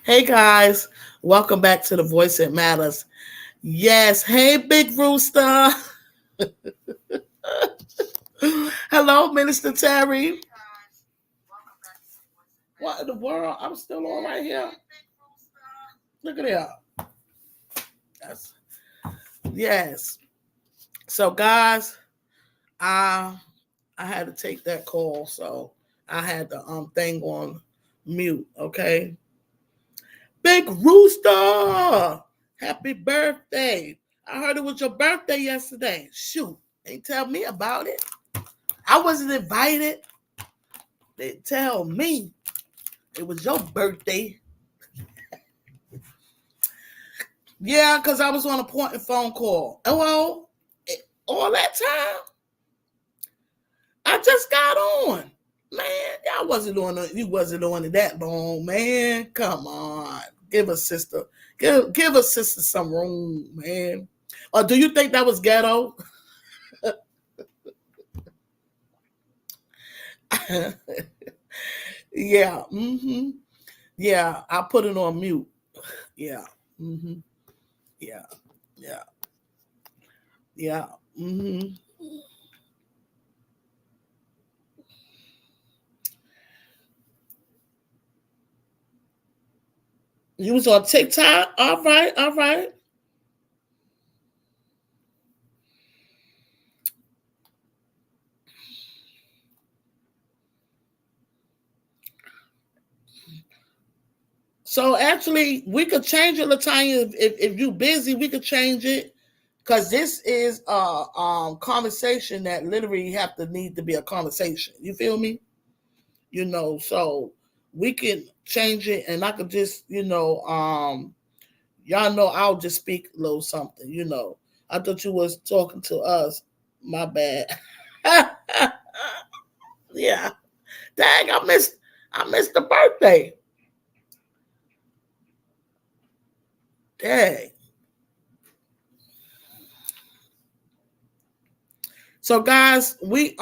Hey guys, welcome back to the Voice That Matters. Yes, hey Big Rooster. Hello, Minister Terry. What in the world? I'm still on right here. Look at that. Yes. Yes. So guys, I I had to take that call, so I had the thing on mute. Okay, Big Rooster, happy birthday! I heard it was your birthday yesterday. Shoot, they tell me about it. I wasn't invited. They tell me it was your birthday. Yeah, because I was on a important phone call. Hello, all that time I just got on. Man, I wasn't on it. You wasn't on it that long, man. Come on, give a sister, give a sister some room, man. Or do you think that was ghetto? Yeah, yeah. I put it on mute. Yeah, yeah, yeah, yeah. You was on TikTok. All right, all right. So actually, we could change it, Latanya. If you busy, we could change it because this is a conversation that literally have to need to be a conversation. You feel me? So we can change it, and I could just y'all know I'll just speak a little something. I thought you was talking to us. My bad. Yeah, dang, I missed the birthday. Dang. So guys, we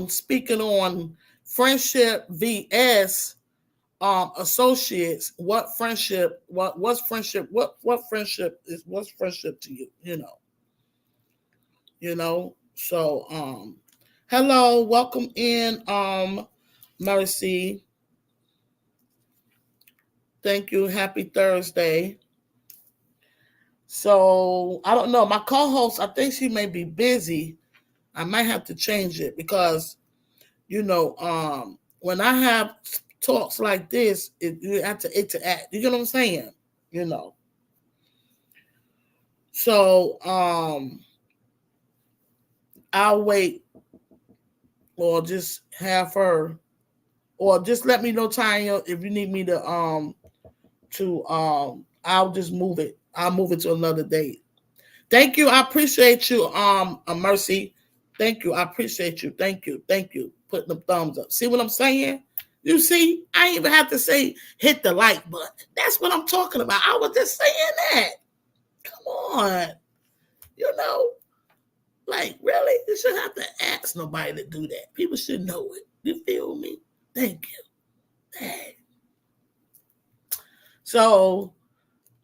speaking on friendship vs associates. What's friendship? What friendship is what's friendship to you? So hello, welcome in Mercy. Thank you. Happy Thursday. So I don't know. My co-host, I think she may be busy. I might have to change it because when I have talks like this, you have to interact. You get what I'm saying? You know. So I'll wait or just have her or just let me know, Tanya, if you need me to I'll just move it. I'll move it to another date. Thank you. I appreciate you, Mercy. Thank you. I appreciate you. Thank you. Thank you. Putting the thumbs up. See what I'm saying? You see, I ain't even have to say hit the like button. That's what I'm talking about. I was just saying that. Come on. You know, like really, you shouldn't have to ask nobody to do that. People should know it. You feel me? Thank you. Dang. So,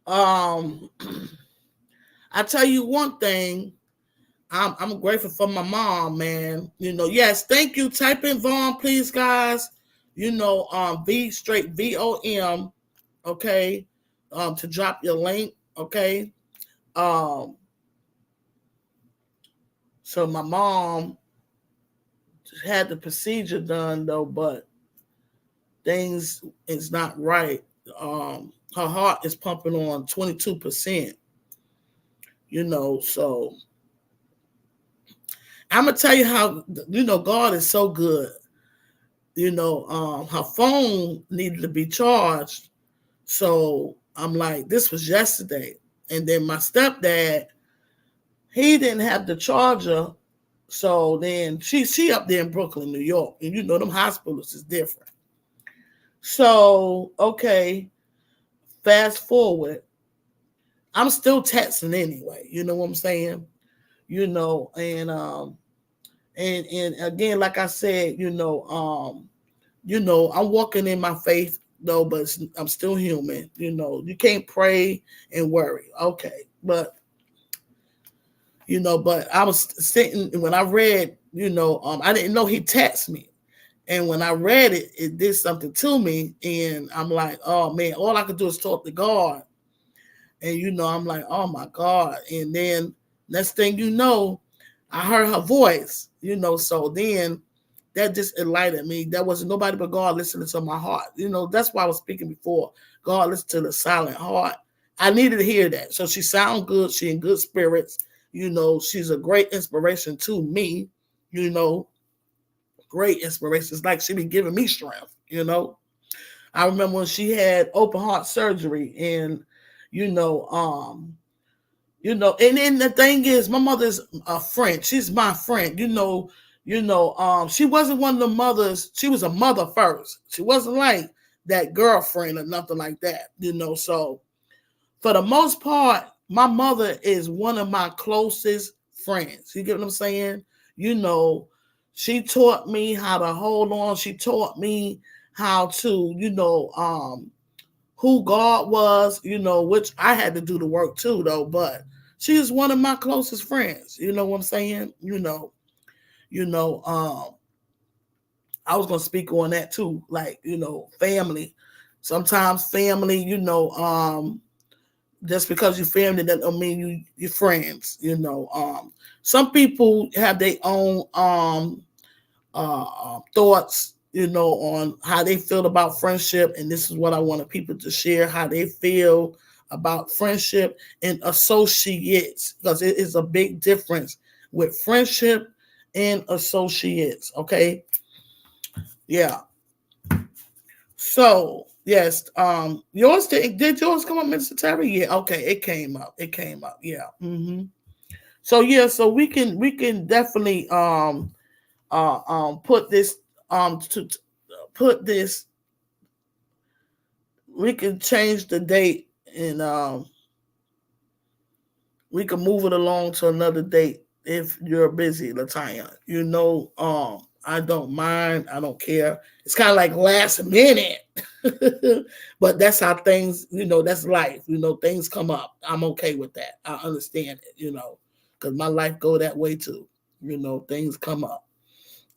um, I tell you one thing. I'm grateful for my mom, man. Yes, thank you. Type in V.O.M, please, guys. V.O.M, okay. To drop your link, okay. Um, so my mom had the procedure done though, but things is not right. Her heart is pumping on 22%. So I'm gonna tell you how God is so good. Her phone needed to be charged. So I'm like, this was yesterday. And then my stepdad, he didn't have the charger. So then she up there in Brooklyn, New York. And them hospitals is different. So, okay, fast forward. I'm still texting anyway. You know what I'm saying? And again, like I said, I'm walking in my faith. though, but I'm still human. You can't pray and worry. Okay, but but I was sitting when I read. I didn't know he texted me, and when I read it, it did something to me, and I'm like, oh man, all I could do is talk to God, and I'm like, oh my God, and then next thing you know, I heard her voice. So then that just enlightened me. That wasn't nobody but God listening to my heart. That's why I was speaking before. God listen to the silent heart. I needed to hear that. So she sound good. She in good spirits. She's a great inspiration to me. Great inspiration. It's like she be giving me strength. I remember when she had open heart surgery, and and then the thing is, my mother's a friend. She's my friend. She wasn't one of the mothers. She was a mother first. She wasn't like that girlfriend or nothing like that. So for the most part, my mother is one of my closest friends. You get what I'm saying? She taught me how to hold on. She taught me how to, who God was, which I had to do the work too, though. But she is one of my closest friends. You know what I'm saying? I was gonna speak on that too, like family. Sometimes family, just because you're family doesn't mean you're friends. Some people have their own thoughts, on how they feel about friendship, and this is what I wanted people to share: how they feel about friendship and associates, because it is a big difference with friendship and associates. Okay, yeah. So yes, yours did yours come up, Mr. Terry? Yeah, okay, it came up. It came up. Yeah. So yeah, so we can definitely put this to put this. We can change the date, and we can move it along to another date if you're busy, Latanya. I don't mind. I don't care. It's kind of like last minute, but that's how things. That's life. Things come up. I'm okay with that. I understand it. Because my life go that way too. Things come up,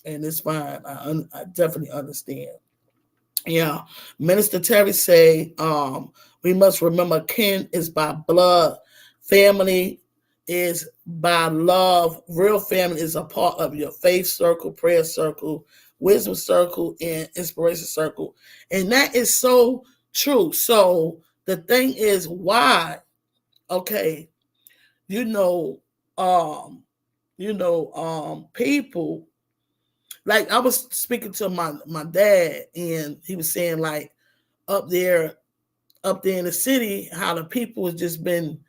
and it's fine. I definitely understand. Yeah. Minister Terry say, we must remember kin is by blood. Family is by love. Real family is a part of your faith circle, prayer circle, wisdom circle, and inspiration circle. And that is so true. So the thing is why, okay, you know, um, people, like I was speaking to my dad, and he was saying, like, up there in the city, how the people has just been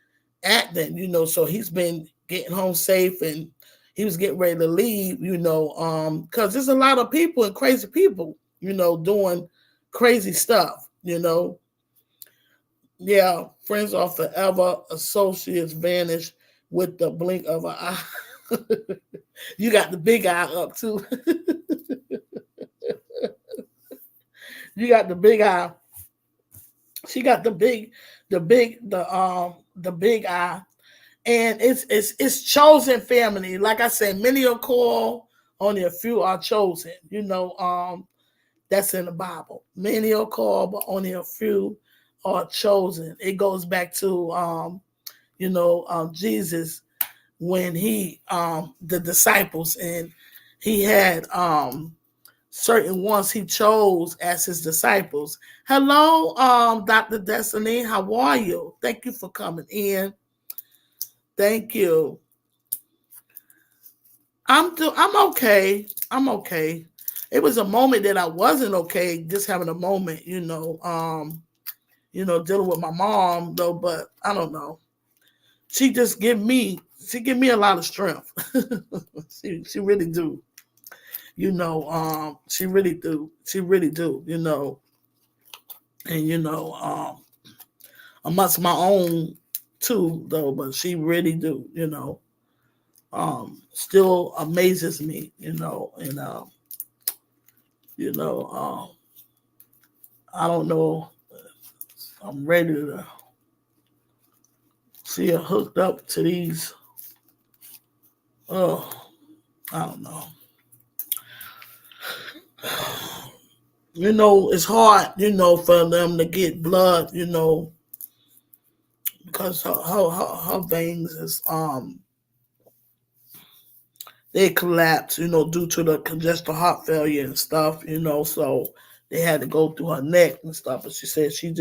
acting, so he's been getting home safe, and he was getting ready to leave, because there's a lot of people and crazy people, doing crazy stuff. Yeah, friends are forever, associates vanish with the blink of an eye. You got the big eye up too. You got the big eye. She got the big eye, and it's chosen family. Like I said, many are called, only a few are chosen. That's in the Bible. Many are called, but only a few are chosen. It goes back to Jesus, when he the disciples, and he had certain ones he chose as his disciples. Hello, Dr. Destiny. How are you? Thank you for coming in. Thank you. I'm okay. I'm okay. It was a moment that I wasn't okay, just having a moment, dealing with my mom though, but I don't know. She give me a lot of strength. she really do. She really do. She really do, and amongst my own too, though, but she really do, still amazes me, and you know, I don't know. I'm ready to see her hooked up to these. Oh, I don't know. It's hard, for them to get blood, because her veins is they collapse, due to the congestive heart failure and stuff, so they had to go through her neck and stuff. But she said she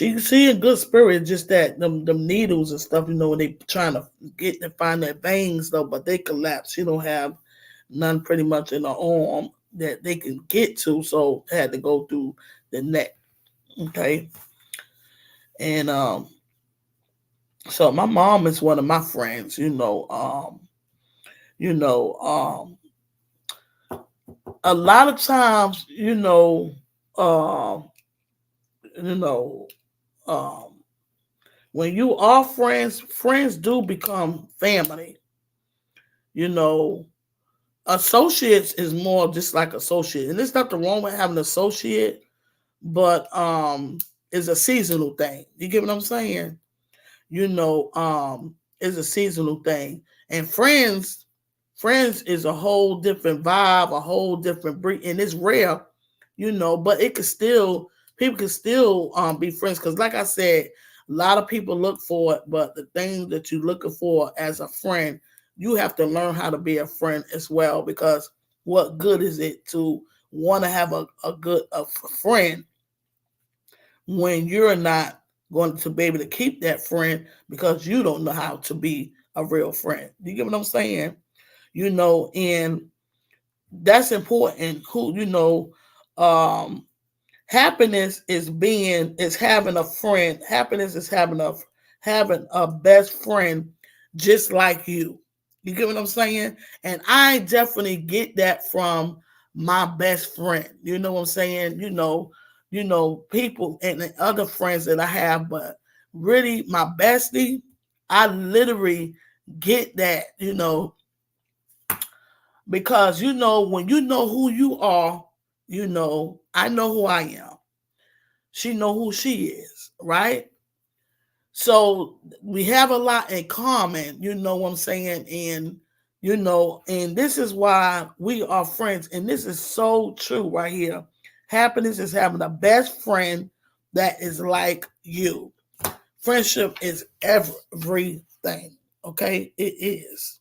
in good spirit, just that them needles and stuff, when they trying to get to find their veins though, but they collapse. She don't have none pretty much in her arm that they can get to, so they had to go through the neck. Okay. And so my mom is one of my friends, you know, a lot of times, um, you know, um, when you are friends, friends do become family. You know, associates is more just like associate, and there's nothing wrong with having an associate, but it's a seasonal thing. You get what I'm saying? It's a seasonal thing, and friends is a whole different vibe, a whole different breed, and it's rare, but it could still people can still be friends because, like I said, a lot of people look for it, but the thing that you're looking for as a friend, you have to learn how to be a friend as well. Because what good is it to want to have a friend when you're not going to be able to keep that friend because you don't know how to be a real friend? You get what I'm saying? And that's important. Um, Happiness is having a friend. Happiness is having a best friend just like you. You get what I'm saying? And I definitely get that from my best friend. You know what I'm saying? People and the other friends that I have, but really my bestie, I literally get that, because when you know who you are, I know who I am. She know who she is, right? So we have a lot in common, you know what I'm saying? And this is why we are friends. And this is so true right here. Happiness is having the best friend that is like you. Friendship is everything. Okay? It is.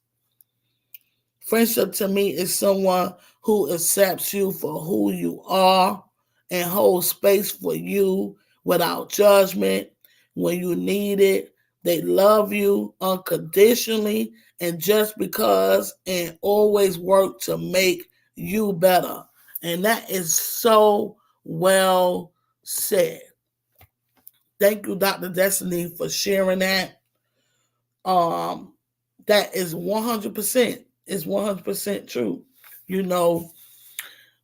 Friendship to me is someone who accepts you for who you are and holds space for you without judgment when you need it. They love you unconditionally and just because, and always work to make you better. And that is so well said. Thank you, Dr. Destiny, for sharing that. Um, that is 100%. It's 100% true. You know,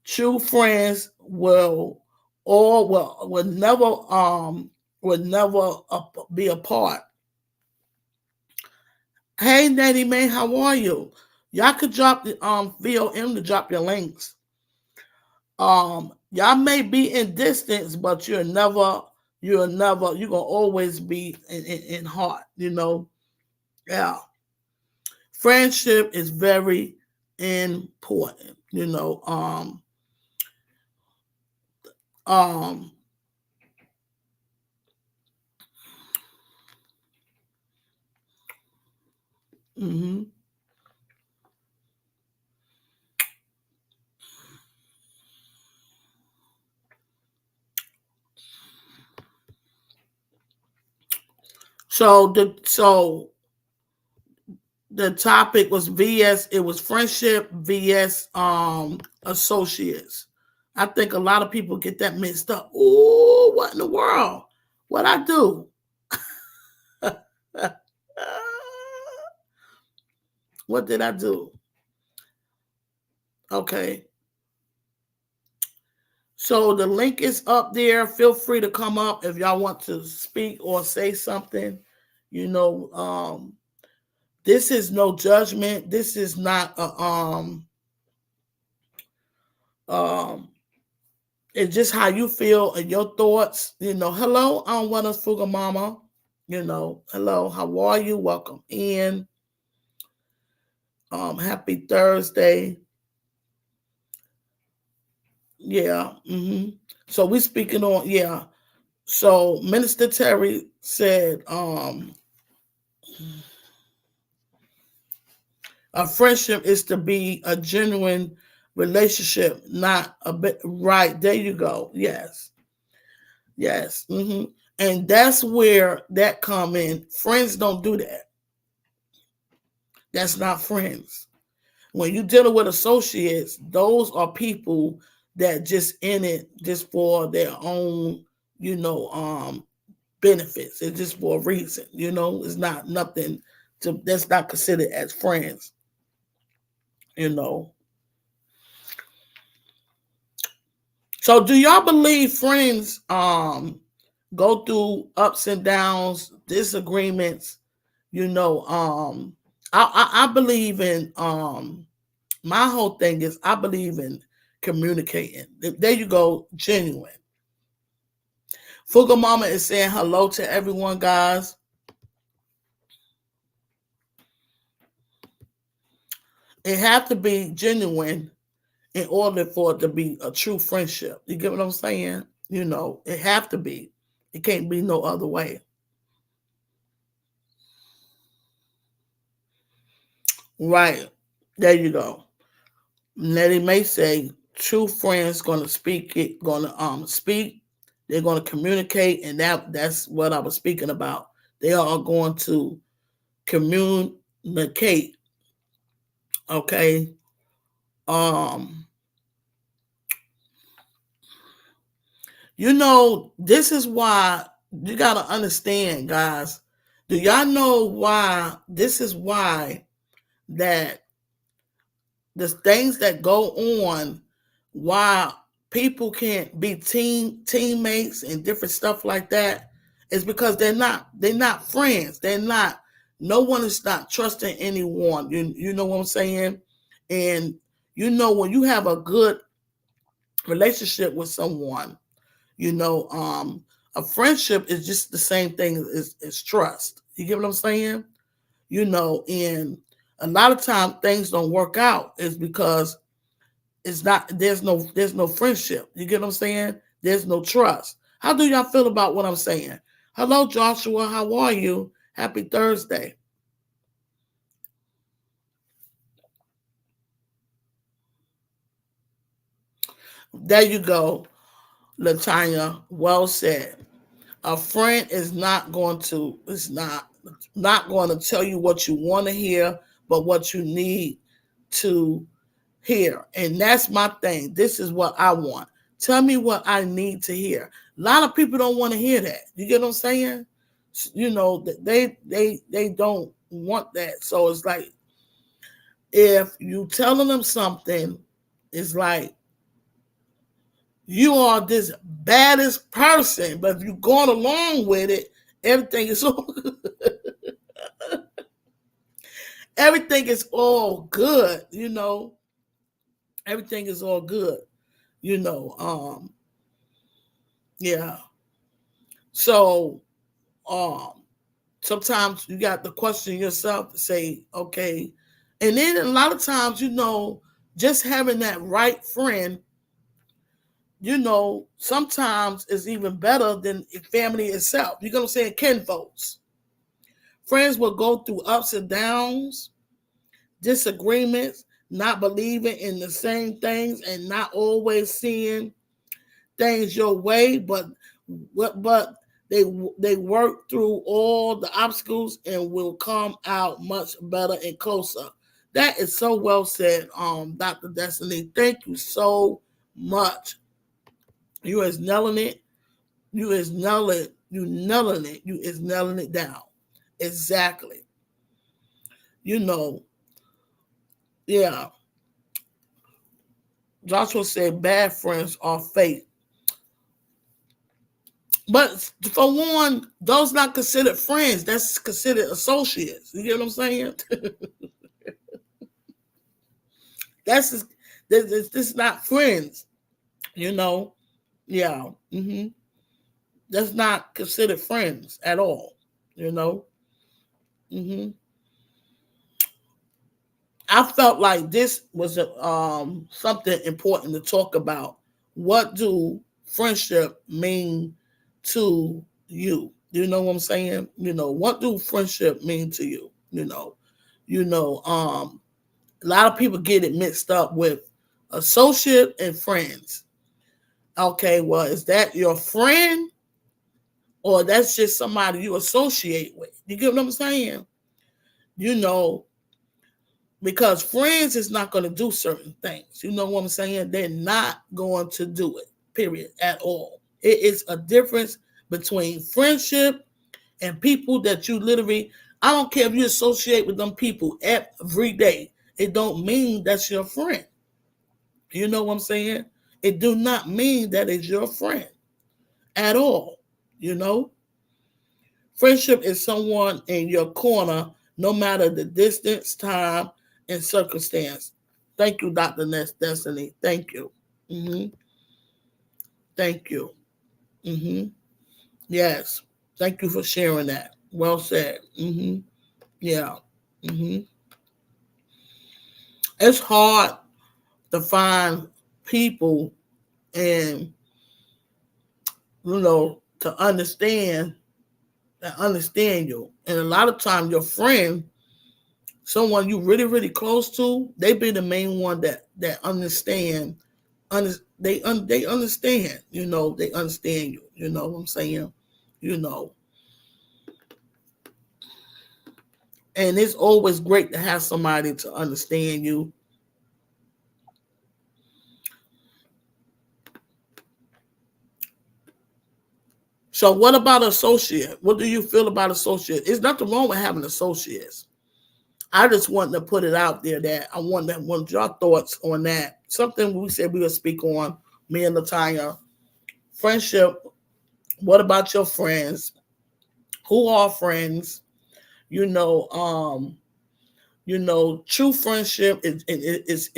true friends will never be apart. Hey, Natty man, how are you? Y'all could drop the V.O.M to drop your links. Y'all may be in distance, but you're gonna always be in heart. Yeah. Friendship is very important. Um, mm-hmm. So the topic was VS. It was friendship VS associates. I think a lot of people get that mixed up. Oh, what in the world? What I do? What did I do? Okay. So the link is up there. Feel free to come up if y'all want to speak or say something. You know, this is no judgment. This is not a um It's just how you feel and your thoughts. Hello, I'm Wellness Fuga Mama. Hello, how are you? Welcome in. Happy Thursday. Yeah. So we speaking on, yeah. So Minister Terry said, a friendship is to be a genuine relationship, not a bit. Right. There you go. Yes. Yes. And that's where that come in. Friends don't do that. That's not friends. When you're dealing with associates, those are people that just in it just for their own, benefits. It's just for a reason. It's not nothing that's not considered as friends. So do y'all believe friends go through ups and downs, disagreements? I believe in my whole thing is I believe in communicating. There you go, genuine. Fuga Mama is saying hello to everyone, guys. It have to be genuine in order for it to be a true friendship. You get what I'm saying? It have to be. It can't be no other way. Right. There you go. Nettie may say true friends gonna speak, they're gonna communicate, and that's what I was speaking about. They are going to communicate. Okay. Um, this is why you gotta understand, guys. Do y'all know why this is why that the things that go on, why people can't be teammates and different stuff like that, is because they're not friends. They're not. No one is not trusting anyone. You know what I'm saying? And when you have a good relationship with someone, a friendship is just the same thing as trust. You get what I'm saying? And a lot of times things don't work out is because it's not there's no friendship. You get what I'm saying? There's no trust. How do y'all feel about what I'm saying? Hello, Joshua. How are you? Happy Thursday. There you go, Latanya. Well said. A friend is not going to it's not going to tell you what you want to hear, but what you need to hear. And that's my thing. This is what I want. Tell me what I need to hear. A lot of people don't want to hear that. You get what I'm saying? They don't want that. So it's like if you telling them something, it's like you are this baddest person, but if you're going along with it, everything is all everything is all good. Everything is all good. You know, um, yeah. So um, sometimes you got to question yourself to say, okay, and then a lot of times, just having that right friend, sometimes is even better than family itself. You know what I'm saying? Kinfolks. Friends will go through ups and downs, disagreements, not believing in the same things and not always seeing things your way, but they work through all the obstacles and will come out much better and closer. That is so well said, Dr. Destiny. Thank you so much. You is nailing it. You is nailing it. You nailing it. You is nailing it down. Exactly. You know, yeah. Joshua said bad friends are fake. But for one, those not considered friends. That's considered associates. You get what I'm saying? That's just, this not friends. You know. Yeah. That's not considered friends at all. You know. hmm I felt like this was something important to talk about. What do friendship mean to you? You know what I'm saying? What do friendship mean to you? You know, a lot of people get it mixed up with associate and friends. Okay, well, is that your friend or that's just somebody you associate with? You get what I'm saying? You know, because friends is not going to do certain things. You know what I'm saying? They're not going to do it, period, at all. It is a difference between friendship and people that you literally, I don't care if you associate with them people every day. It don't mean that's your friend. You know what I'm saying? It do not mean that it's your friend at all. You know? Friendship is someone in your corner, no matter the distance, time, and circumstance. Thank you, Dr. Destiny. Thank you. hmm Thank you. hmm Yes. Thank you for sharing that. Well said. Yeah. hmm It's hard to find people and to understand you. And a lot of times your friend, someone you really, really close to, they be the main one that understand. They understand. They understand you. You know what I'm saying? You know, and it's always great to have somebody to understand you. So, what about associate? What do you feel about associate? There's nothing wrong with having associates. I just want to put it out there that I want your thoughts on that. Something we said we would speak on. Me and Latanya, friendship. What about your friends? Who are friends? You know, true friendship is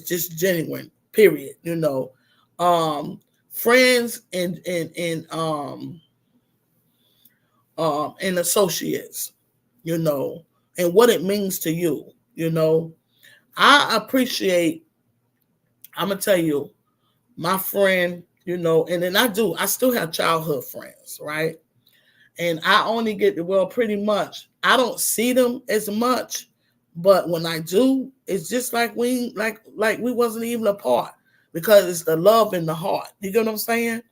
just genuine. Period. Friends and associates. You know, and what it means to you. You know, I appreciate. I'm gonna tell you, my friend. And then I still have childhood friends, right? And I only pretty much. I don't see them as much, but when I do, it's just like we wasn't even apart because it's the love in the heart. You get what I'm saying?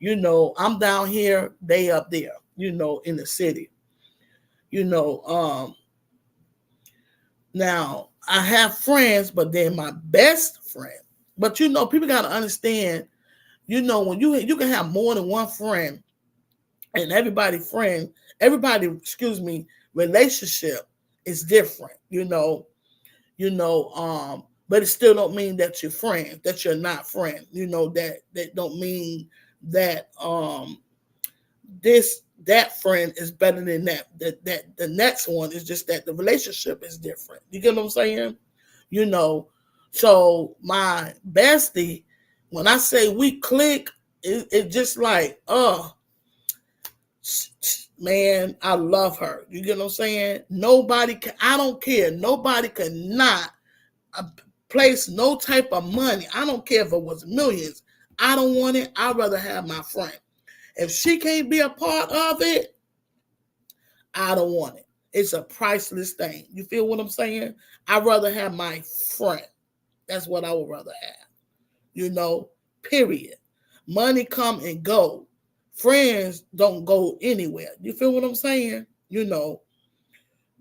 I'm down here, they up there. In the city. You know, Now I have friends, but they're my best friend. But people gotta understand. When you can have more than one friend, and excuse me, relationship is different, but it still don't mean that you're friends, that you're not friends, that don't mean that that friend is better than that the next one is just that the relationship is different. You get what I'm saying? You know, so my bestie, when I say we click, it just like, man, I love her. You get what I'm saying? I don't care. Nobody cannot place no type of money. I don't care if it was millions. I don't want it. I'd rather have my friend. If she can't be a part of it, I don't want it. It's a priceless thing. You feel what I'm saying? I'd rather have my friend. That's what I would rather have. Period. Money come and go. Friends don't go anywhere. You feel what I'm saying? You know.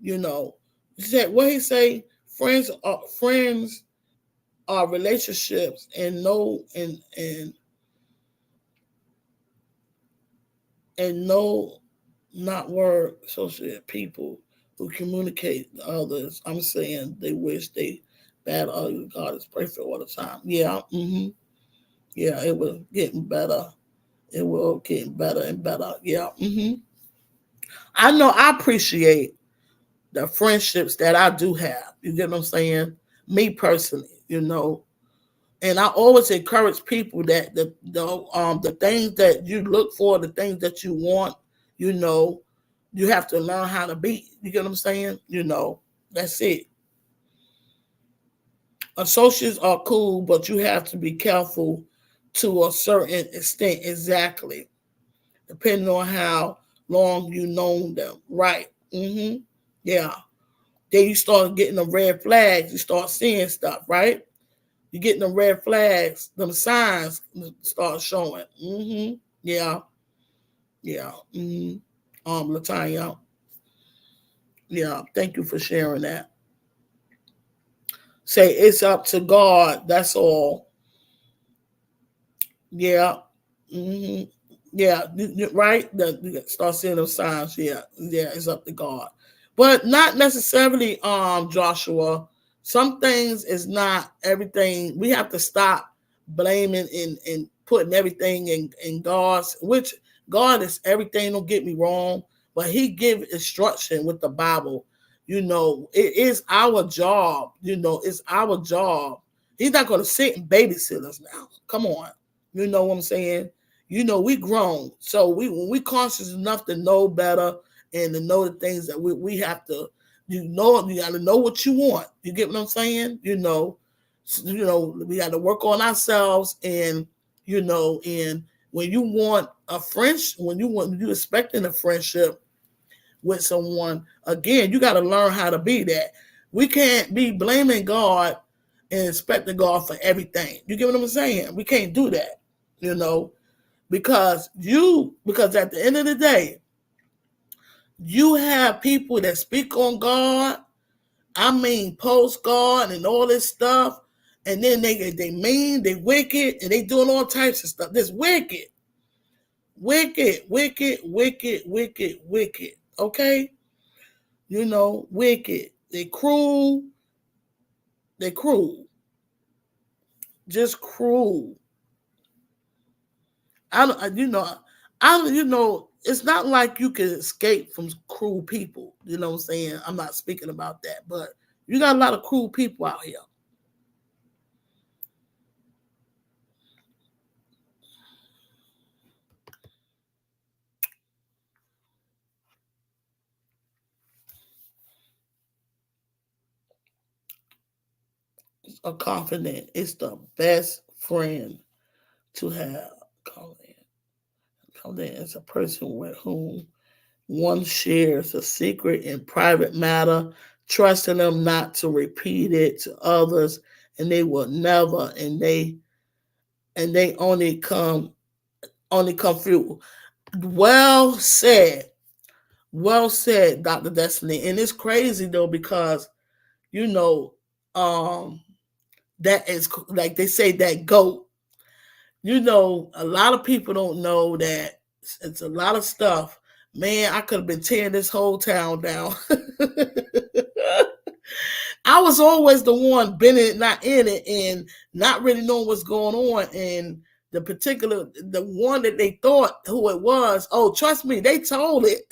What he say? Friends are relationships and no and no not word associated people who communicate to others. I'm saying they wish they bad ugly God is perfect all the time. Yeah. Yeah, it was getting better. It will get better and better. Yeah. I know I appreciate the friendships that I do have. You get what I'm saying? Me personally, And I always encourage people that the things that you look for, the things that you want, you know, you have to learn how to be. You get what I'm saying? You know, that's it. Associates are cool, but you have to be careful to a certain extent. Exactly, depending on how long you know them. Right? Yeah. Then you start getting the red flags. You start seeing stuff. Right? You getting the red flags. Them signs start showing. Yeah. Yeah. Latanya. Yeah. Thank you for sharing that. Say it's up to God. That's all. Yeah. hmm Yeah. Right. Start seeing those signs. Yeah. Yeah. It's up to God, but not necessarily. Joshua. Some things is not everything. We have to stop blaming and putting everything in God's. Which God is everything. Don't get me wrong, but He give instruction with the Bible. You know, it is our job. You know, it's our job. He's not going to sit and babysit us now. Come on. You know what I'm saying? You know, we grown. So when we conscious enough to know better and to know the things that we have to, you gotta know what you want. You get what I'm saying? We got to work on ourselves and when you want a friendship, when you expecting a friendship with someone, again, you got to learn how to be that. We can't be blaming God and expecting God for everything. You get what I'm saying? We can't do that, you know, because at the end of the day, you have people that speak on God. I mean, post God and all this stuff, and then they mean, they wicked, and they doing all types of stuff. This wicked, wicked, wicked, wicked, wicked, wicked. Okay, wicked. They cruel. They cruel. Just cruel. I don't. It's not like you can escape from cruel people. You know what I'm saying? I'm not speaking about that, but you got a lot of cruel people out here. A confidant is the best friend to have. Confidant is a person with whom one shares a secret and private matter, trusting them not to repeat it to others, and they will never, and they only come through. Well said. Well said, Dr. Destiny. And it's crazy though, because you know, um, that is like they say that goat. A lot of people don't know that it's a lot of stuff. Man, I could have been tearing this whole town down. I was always the one been in it, not in it, and not really knowing what's going on. And the one that they thought who it was, oh, trust me, they told it.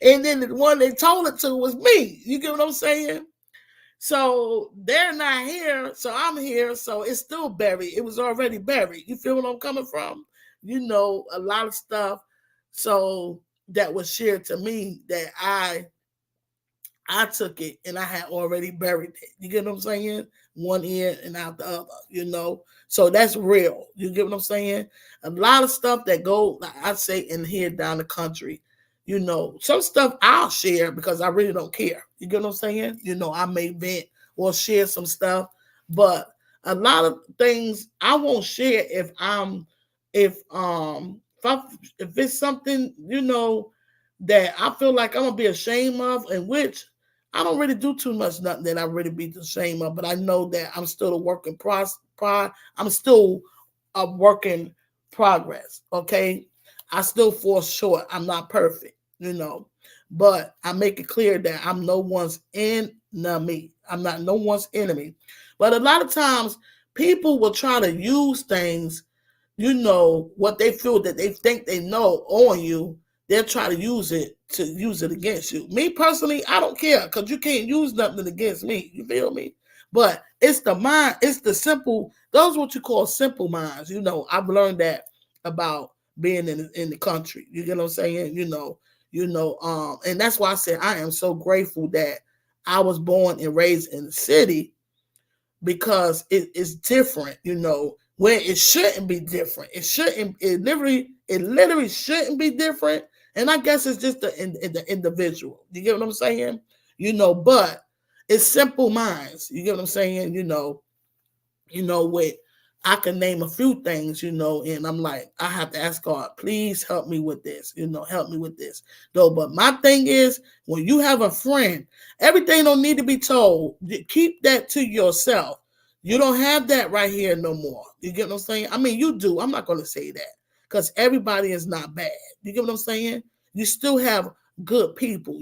And then the one they told it to was me. You get what I'm saying? So they're not here, so I'm here, so it's still buried. It was already buried. You feel what I'm coming from? A lot of stuff. So that was shared to me that I took it and I had already buried it. You get what I'm saying? One ear and out the other. So that's real. You get what I'm saying? A lot of stuff that go, like I say, in here down the country. Some stuff I'll share because I really don't care. You get what I'm saying? I may vent or share some stuff, but a lot of things I won't share if it's something that I feel like I'm gonna be ashamed of, and which I don't really do too much nothing that I really be ashamed of, but I know that I'm still a work in I'm still a work in progress. Okay, I still fall short. I'm not perfect, but I make it clear that I'm no one's enemy. I'm not no one's enemy. But a lot of times people will try to use things, what they feel that they think they know on you. They'll try to use it against you. Me personally, I don't care because you can't use nothing against me. You feel me? But it's the mind, it's the simple, those what you call simple minds. I've learned that about being in the country. You get what I'm saying? And that's why I said I am so grateful that I was born and raised in the city, because it is different, where it shouldn't be different. It literally shouldn't be different. And I guess it's just the individual. You get what I'm saying? But it's simple minds. You get what I'm saying? With I can name a few things, and I'm like, I have to ask God, please help me with this, help me with this. Though, but my thing is, when you have a friend, everything don't need to be told. Keep that to yourself. You don't have that right here no more. You get what I'm saying? I mean, you do. I'm not going to say that, because everybody is not bad. You get what I'm saying? You still have good people.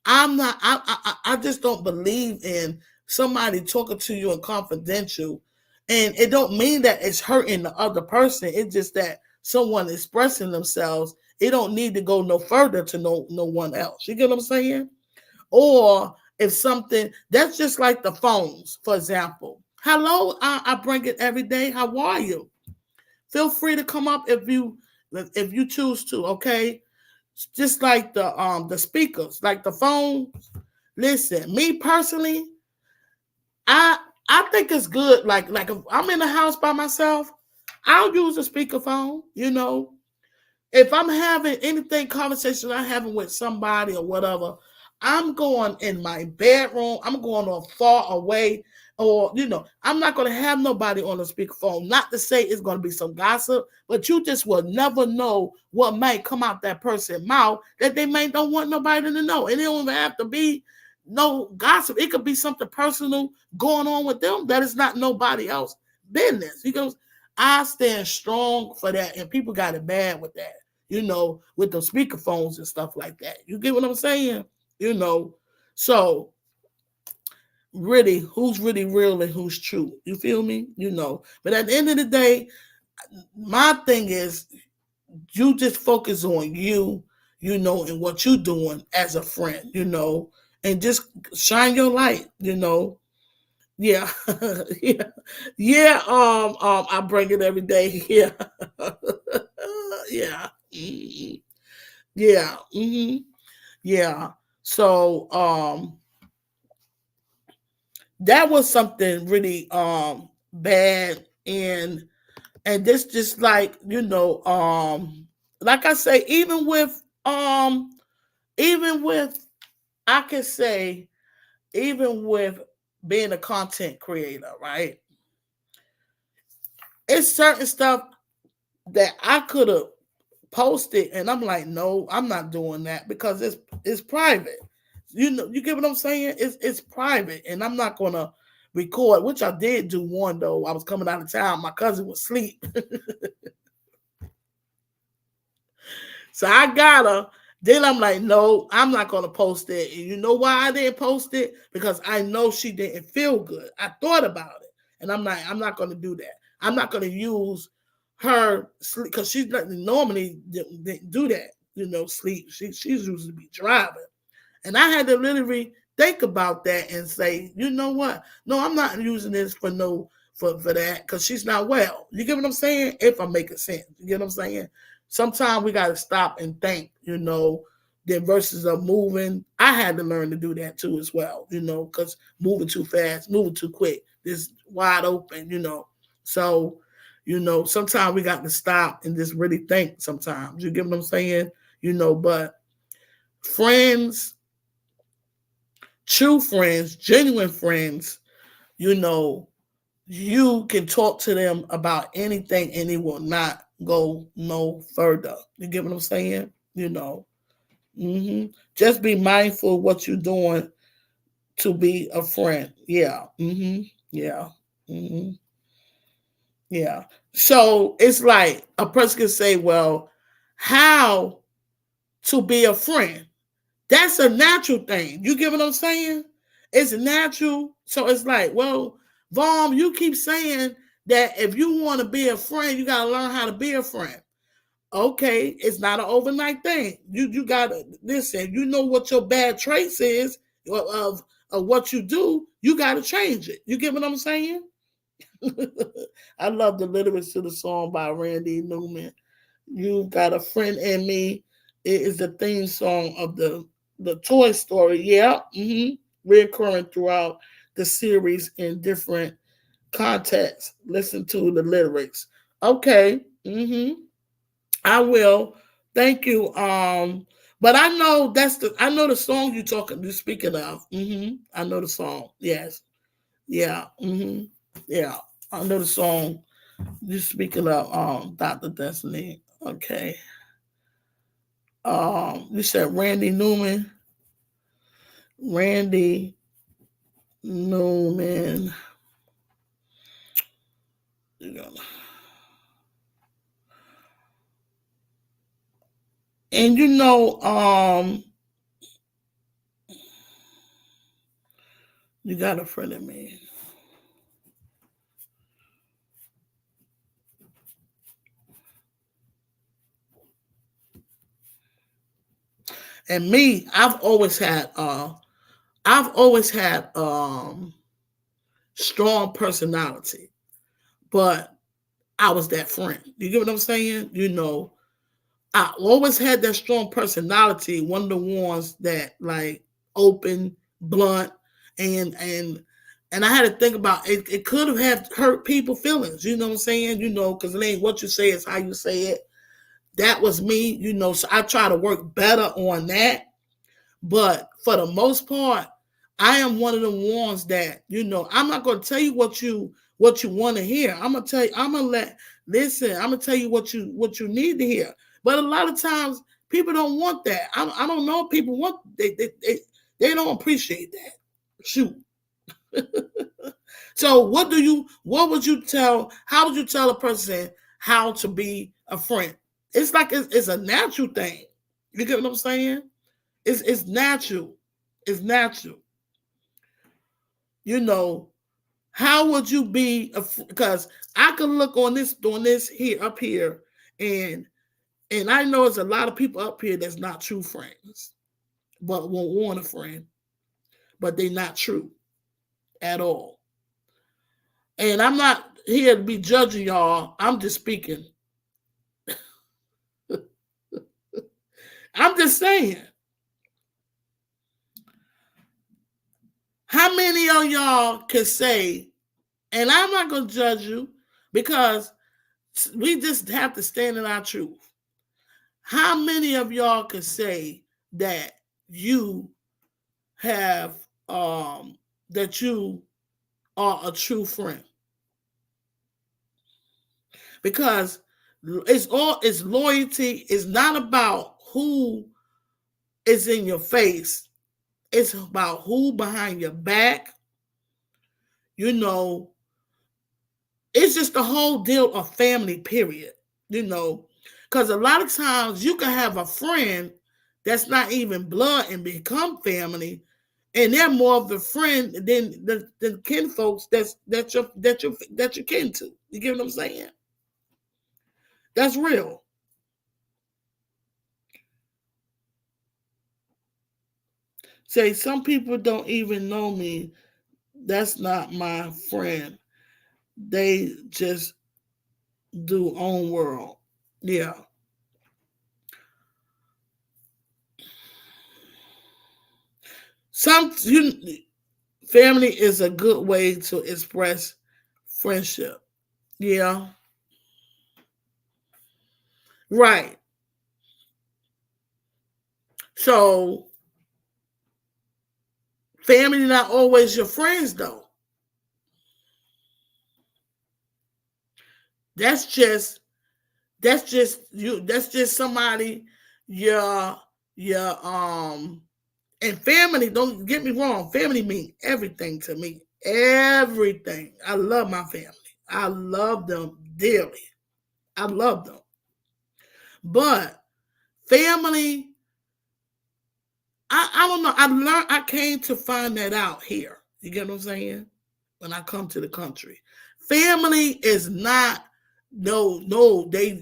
I'm not. I just don't believe in somebody talking to you in confidential, and it don't mean that it's hurting the other person. It's just that someone expressing themselves. It don't need to go no further to no one else. You get what I'm saying? Or if something that's just like the phones, for example. Hello, I bring it every day. How are you? Feel free to come up if you choose to. Okay, just like the speakers, like the phone. Listen, me personally, I I think it's good. Like if I'm in the house by myself, I'll use a speakerphone. If I'm having anything conversation I'm having with somebody or whatever, I'm going in my bedroom. I'm going on far away, or I'm not going to have nobody on the speakerphone. Not to say it's going to be some gossip, but you just will never know what might come out that person's mouth that they may don't want nobody to know. And it don't even have to be no gossip. It could be something personal going on with them that is not nobody else business. Because I stand strong for that, and people got it bad with that. With the speakerphones and stuff like that. You get what I'm saying? So really, who's really real and who's true? You feel me? But at the end of the day, my thing is you just focus on you, and what you're doing as a friend, and just shine your light, Yeah, yeah, yeah. I bring it every day. Yeah, yeah. Yeah. Yeah. So that was something really bad, and this just like like I say, even with I can say, even with being a content creator, right? It's certain stuff that I could have posted, and I'm like, no, I'm not doing that, because it's private. You get what I'm saying? It's private, and I'm not gonna record. Which I did do one though. I was coming out of town. My cousin was asleep, so I got her. Then I'm like, no, I'm not gonna post it. And you know why I didn't post it? Because I know she didn't feel good. I thought about it, and I'm not gonna do that. I'm not gonna use her sleep, because she's not normally didn't do that. Sleep. She's usually be driving. And I had to literally think about that and say, you know what? No, I'm not using this for that, because she's not well. You get what I'm saying? If I'm making sense. You get what I'm saying? Sometimes we got to stop and think, then versus of moving. I had to learn to do that too as well, because moving too fast, moving too quick, this wide open, So, sometimes we got to stop and just really think sometimes. You get what I'm saying? But friends, true friends, genuine friends, you can talk to them about anything and it will not go no further. You get what I'm saying? Just be mindful of what you're doing to be a friend. Yeah. Yeah. Yeah. So it's like a person can say, well, how to be a friend? That's a natural thing. You get what I'm saying? It's natural. So it's like, well, V.O.M, you keep saying that if you want to be a friend, you got to learn how to be a friend. Okay, it's not an overnight thing. You got to listen. You know what your bad traits is of what you do, you got to change it. You get what I'm saying? I love the lyrics to the song by Randy Newman. You got a friend in me. It is the theme song of the Toy Story. Yeah, reoccurring throughout the series in different contexts. Listen to the lyrics. Okay, I will. Thank you. But I know I know the song you're speaking of. I know the song. Yes. Yeah. Yeah. I know the song you're speaking of. Dr. Destiny. Okay. You said Randy Newman. Randy Newman. And you got a friend of me. And me, I've always had strong personality, but I was that friend. You get what I'm saying? I always had that strong personality, one of the ones that like open, blunt, and I had to think about it. It could have hurt people feelings. You know what I'm saying? Because it ain't what you say, it's how you say it. That was me. So I try to work better on that. But for the most part, I am one of the ones that, I'm not going to tell you what you want to hear. I'm going to tell you, I'm going to tell you what you need to hear. But a lot of times people don't want that. I don't know if people want, they don't appreciate that. Shoot. So how would you tell a person how to be a friend? It's like, it's a natural thing. You get what I'm saying? It's natural. It's natural. How would you be? Because I can look on this here up here, and I know there's a lot of people up here that's not true friends, but won't want a friend, but they're not true at all. And I'm not here to be judging y'all. I'm just speaking. I'm just saying. How many of y'all can say, and I'm not going to judge you because we just have to stand in our truth. How many of y'all can say that you have that you are a true friend? Because it's loyalty. It's not about who is in your face. It's about who behind your back. It's just the whole deal of family, period. Because a lot of times you can have a friend that's not even blood and become family, and they're more of the friend than kin folks that you're kin to. You get what I'm saying? That's real. Say some people don't even know me. That's not my friend. They just do own world. Yeah. Family is a good way to express friendship. Yeah. Right. So family not always your friends though. That's just you. That's just somebody. Your and family. Don't get me wrong. Family means everything to me. Everything. I love my family. I love them dearly. I love them. But family, I don't know. I came to find that out here. You get what I'm saying? When I come to the country, family is not they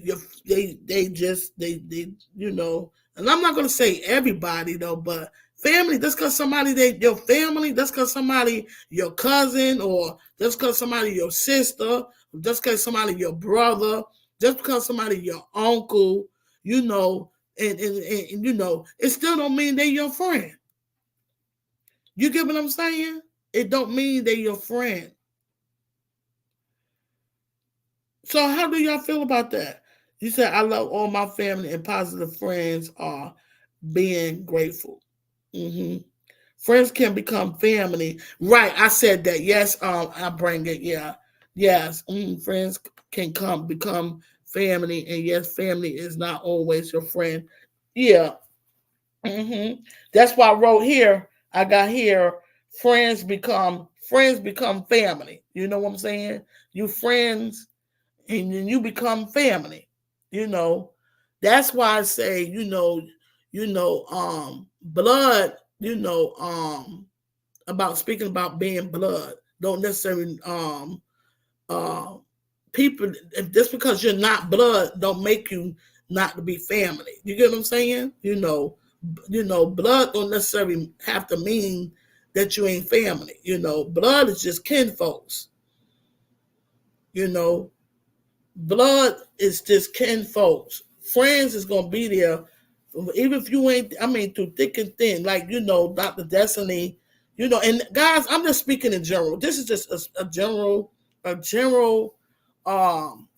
just and I'm not going to say everybody though, but Family, just because somebody your family, just because somebody your cousin, or just because somebody your sister, just because somebody your brother, just because somebody your uncle, you know, and you know, it still don't mean they your friend. You get what I'm saying? It don't mean they your friend. So how do y'all feel about that? You said I love all my family and positive friends are being grateful. Mm-hmm. Friends can become family. Right. I said that. Yes. I bring it. Yeah. Yes. Friends can become family. And yes, family is not always your friend. Yeah. That's why I wrote here. I got here. Friends become family. You know what I'm saying? You friends, and then you become family. You know. That's why I say, blood, about speaking about being blood. Don't necessarily uh people, if just because you're not blood don't make you not to be family. You get what I'm saying? Blood don't necessarily have to mean that you ain't family. Blood is just kin folks. You know, blood is just kin folks. Friends is gonna be there, even if you ain't. I mean, through thick and thin, like Dr. Destiny. And guys, I'm just speaking in general. This is just a general, um,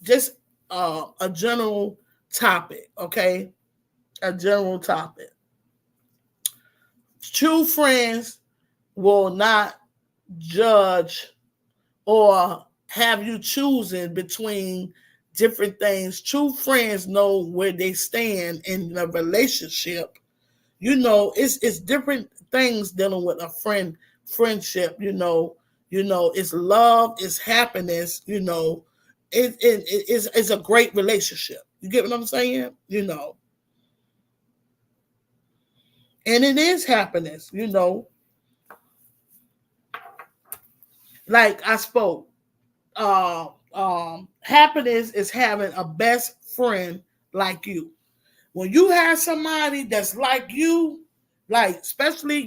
just a general topic. Okay, a general topic. True friends will not judge or have you choosing between different things. True friends know where they stand in a relationship. It's different things dealing with a friendship. It's love, it's happiness. It's a great relationship. You get what I'm saying? And it is happiness. Like I spoke. Happiness is having a best friend like you. When you have somebody that's like you, like especially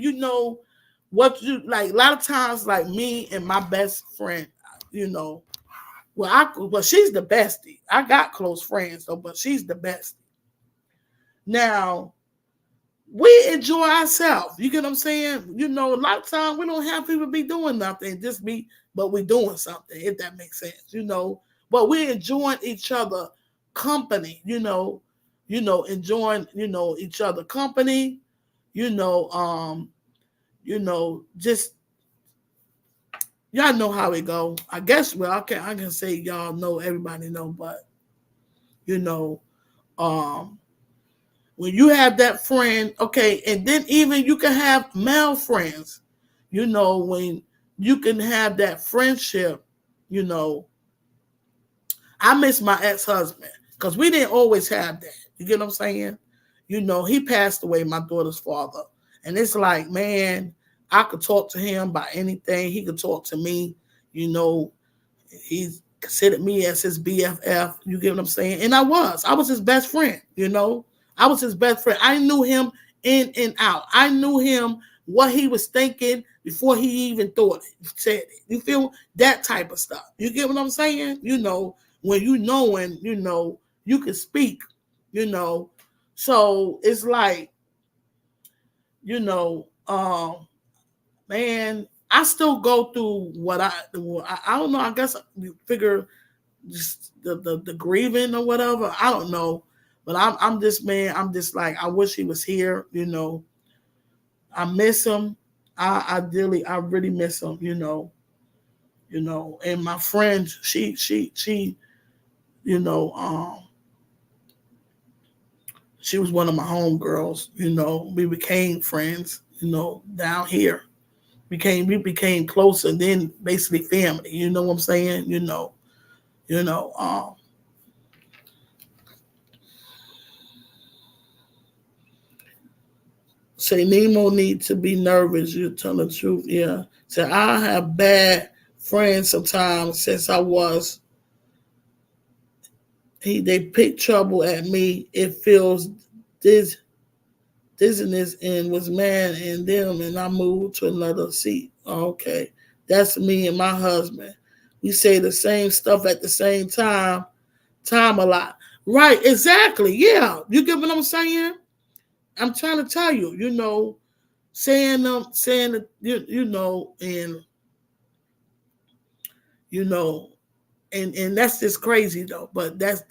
what you like. A lot of times, like me and my best friend, you know, she's the bestie. I got close friends though, but she's the bestie. Now we enjoy ourselves. You get what I'm saying? A lot of times we don't have people be doing nothing, but we doing something, if that makes sense. But we enjoying each other company, enjoying, each other company, just y'all know how it go. I guess I can say y'all know, everybody know, but you know, um when you have that friend, okay, and then even you can have male friends, when you can have that friendship, you know, I miss my ex-husband because we didn't always have that. You get what I'm saying? He passed away, my daughter's father. And it's like, man, I could talk to him about anything. He could talk to me. You know, he's considered me as his BFF. You get what I'm saying? And I was his best friend. I was his best friend. I knew him in and out. I knew him, what he was thinking before he even thought it, said it. You feel that type of stuff? You get what I'm saying? When you can speak. So it's like, man, I still go through what I don't know. I guess you figure just the grieving or whatever. I don't know, but I'm just, man. I'm just like, I wish he was here. I miss him. I really miss him. And my friend, she you know she was one of my homegirls. We became friends. Down here, we became closer than basically family. You know what I'm saying? You know. Say Nemo need to be nervous. You tell the truth. Yeah. Say I have bad friends sometimes since I was. They pick trouble at me. It feels this this and was mad and them, and I moved to another seat. Okay, that's me and my husband. We say the same stuff at the same time a lot. Right, exactly. Yeah, you get what I'm saying? I'm trying to tell you, saying that and you know, and that's just crazy though. But that's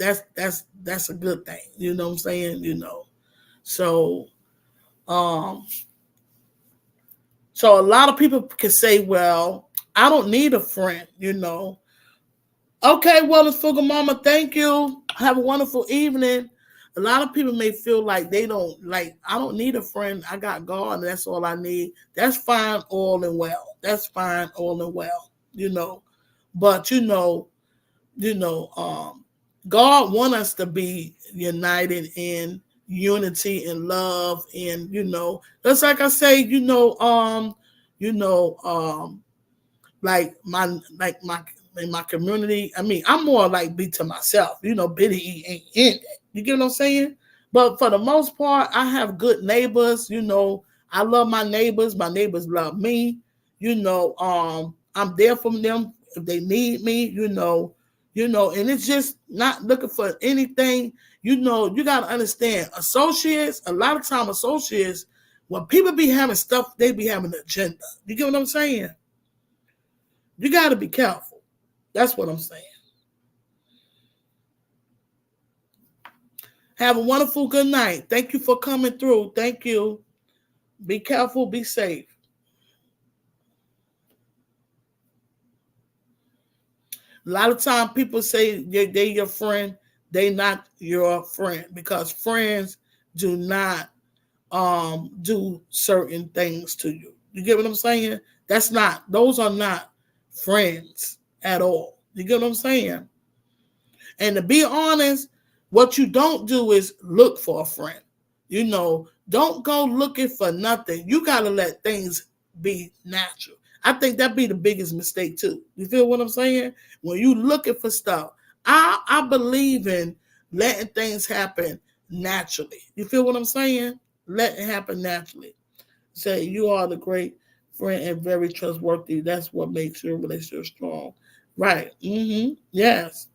a good thing. You know what I'm saying? So um, so a lot of people can say, well, I don't need a friend. Okay, well, it's Fuga Mama. Thank you. Have a wonderful evening. A lot of people may feel like they don't I don't need a friend. I got God, and that's all I need. That's fine, all and well. That's fine, all and well. But God want us to be united in unity and love, and that's like I say, you know, like my in my community. I mean, I'm more like be to myself. Biddy ain't in it. You get what I'm saying? But for the most part, I have good neighbors. I love my neighbors. My neighbors love me. I'm there for them if they need me. And it's just not looking for anything. You got to understand, associates. A lot of time, associates, when people be having stuff, they be having an agenda. You get what I'm saying? You got to be careful. That's what I'm saying. Have a wonderful good night. Thank you for coming through. Thank you. Be careful. Be safe. A lot of time people say they're your friend. They not your friend, because friends do not do certain things to you. You get what I'm saying? Those are not friends at all. You get what I'm saying? And to be honest, what you don't do is look for a friend. Don't go looking for nothing. You got to let things be natural. I think that'd be the biggest mistake too. You feel what I'm saying? When you looking for stuff, I believe in letting things happen naturally. You feel what I'm saying? Let it happen naturally. Say you are the great friend and very trustworthy. That's what makes your relationship strong. Right. Yes.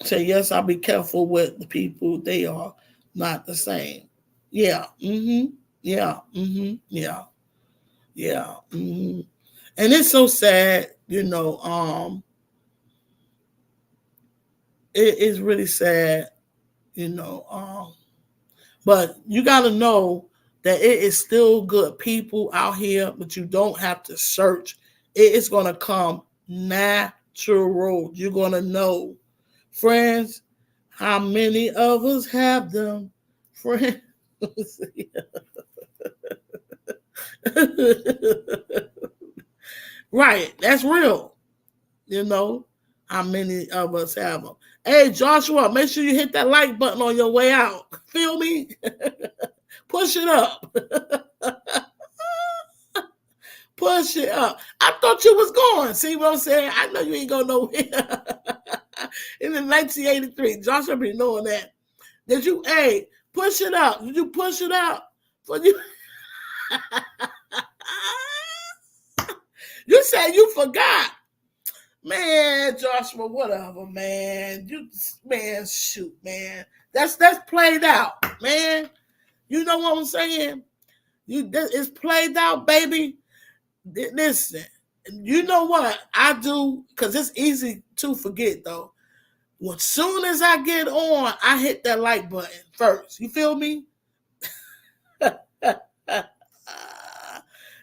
Say yes, I'll be careful with the people. They are not the same. Yeah. Yeah. Yeah. Yeah. And it's so sad, it is really sad, but you gotta know that it is still good people out here, but you don't have to search. It is gonna come natural. You're gonna know. Friends, how many of us have them? Friends. Right, that's real. How many of us have them? Hey, Joshua, make sure you hit that like button on your way out. Feel me? Push it up. Push it up. I thought you was going. See what I'm saying? I know you ain't going nowhere. In 1983, Joshua be knowing that. Did you, push it up? Did you push it up? For you? You said you forgot. Man, Joshua, whatever, man. Shoot, man. That's played out, man. You know what I'm saying? It's played out, baby. Listen, you know what I do? Because it's easy to forget, though. Well, as soon as I get on, I hit that like button first. You feel me?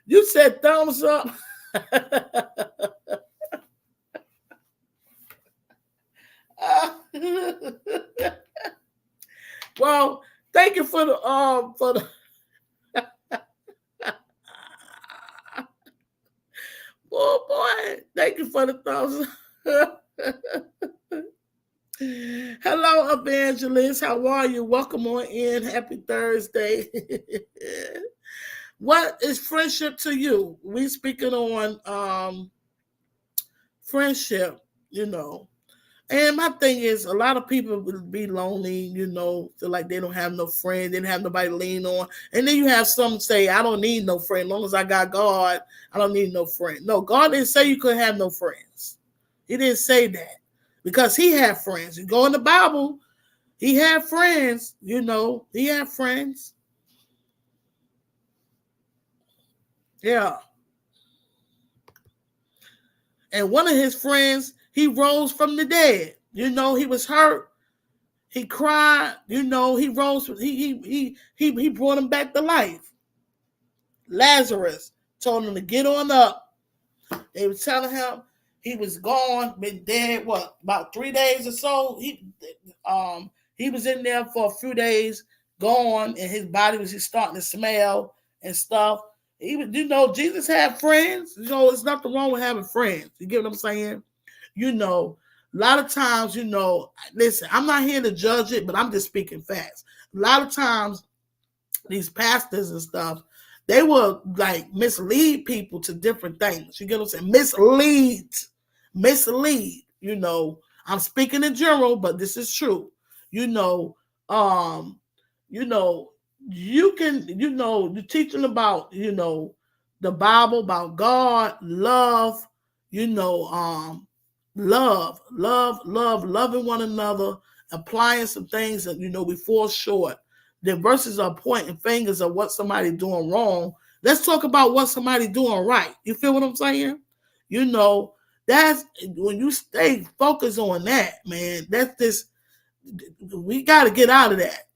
You said thumbs up. Well, thank you for the oh boy, thank you for the thumbs up. Hello, Evangelist. How are you? Welcome on in. Happy Thursday. What is friendship to you? We speaking on friendship, And my thing is, a lot of people will be lonely, you know, feel like they don't have no friend, they don't have nobody to lean on. And then you have some say, I don't need no friend. As long as I got God, I don't need no friend. No, God didn't say you couldn't have no friends. He didn't say that. Because he had friends. You go in the Bible, he had friends, you know, he had friends. Yeah. And one of his friends, he rose from the dead. You know, he was hurt. He cried, you know, he rose, he brought him back to life. Lazarus told him to get on up. They were telling him he was gone, been dead, what, about 3 days or so. He was in there for a few days, gone, and his body was just starting to smell and stuff. He was, you know, Jesus had friends. You know, there's nothing wrong with having friends. You get what I'm saying? You know, a lot of times, you know, listen, I'm not here to judge it, but I'm just speaking facts. A lot of times, these pastors and stuff, they will like mislead people to different things. You get what I'm saying? Mislead. You know, I'm speaking in general, but this is true. You know, um, you know, you can, you know, you're teaching about, you know, the Bible, about God, love, you know, loving one another, applying some things that, you know, we fall short. The verses are pointing fingers of what somebody doing wrong. Let's talk about what somebody doing right. You feel what I'm saying? You know, that's when you stay focused on that, man. That's this. We got to get out of that.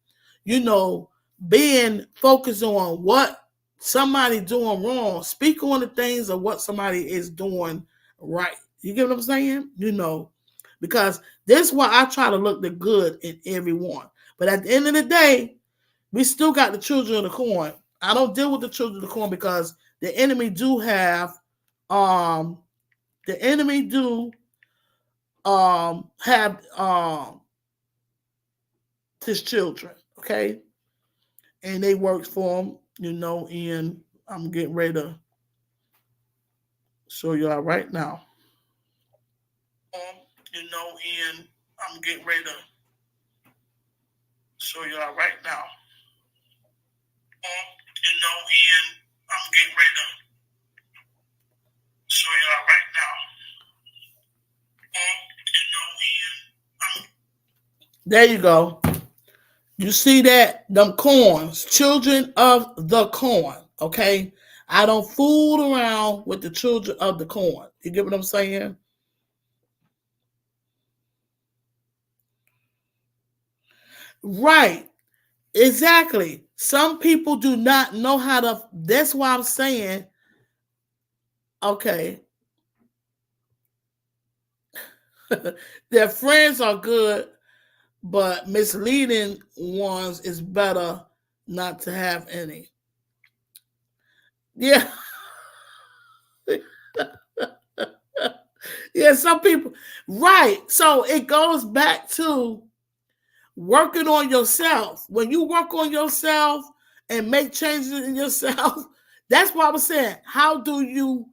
You know, being focused on what somebody doing wrong. Speak on the things of what somebody is doing right. You get what I'm saying? You know, because this is why I try to look the good in everyone. But at the end of the day, we still got the children of the corn. I don't deal with the children of the corn because the enemy do have um the enemy do have his children, okay? And they works for him, you know, and I'm getting ready to show y'all right now. You know, and I'm getting ready to show y'all right now. You know, and I'm getting ready to show y'all right now. There you go. You see that? Them corns, children of the corn. Okay. I don't fool around with the children of the corn. You get what I'm saying? Right. Exactly. Some people do not know how to. That's why I'm saying, okay, their friends are good, but misleading ones is better not to have any. Yeah. Yeah, some people. Right. So it goes back to working on yourself. When you work on yourself and make changes in yourself, that's what I was saying. How do you,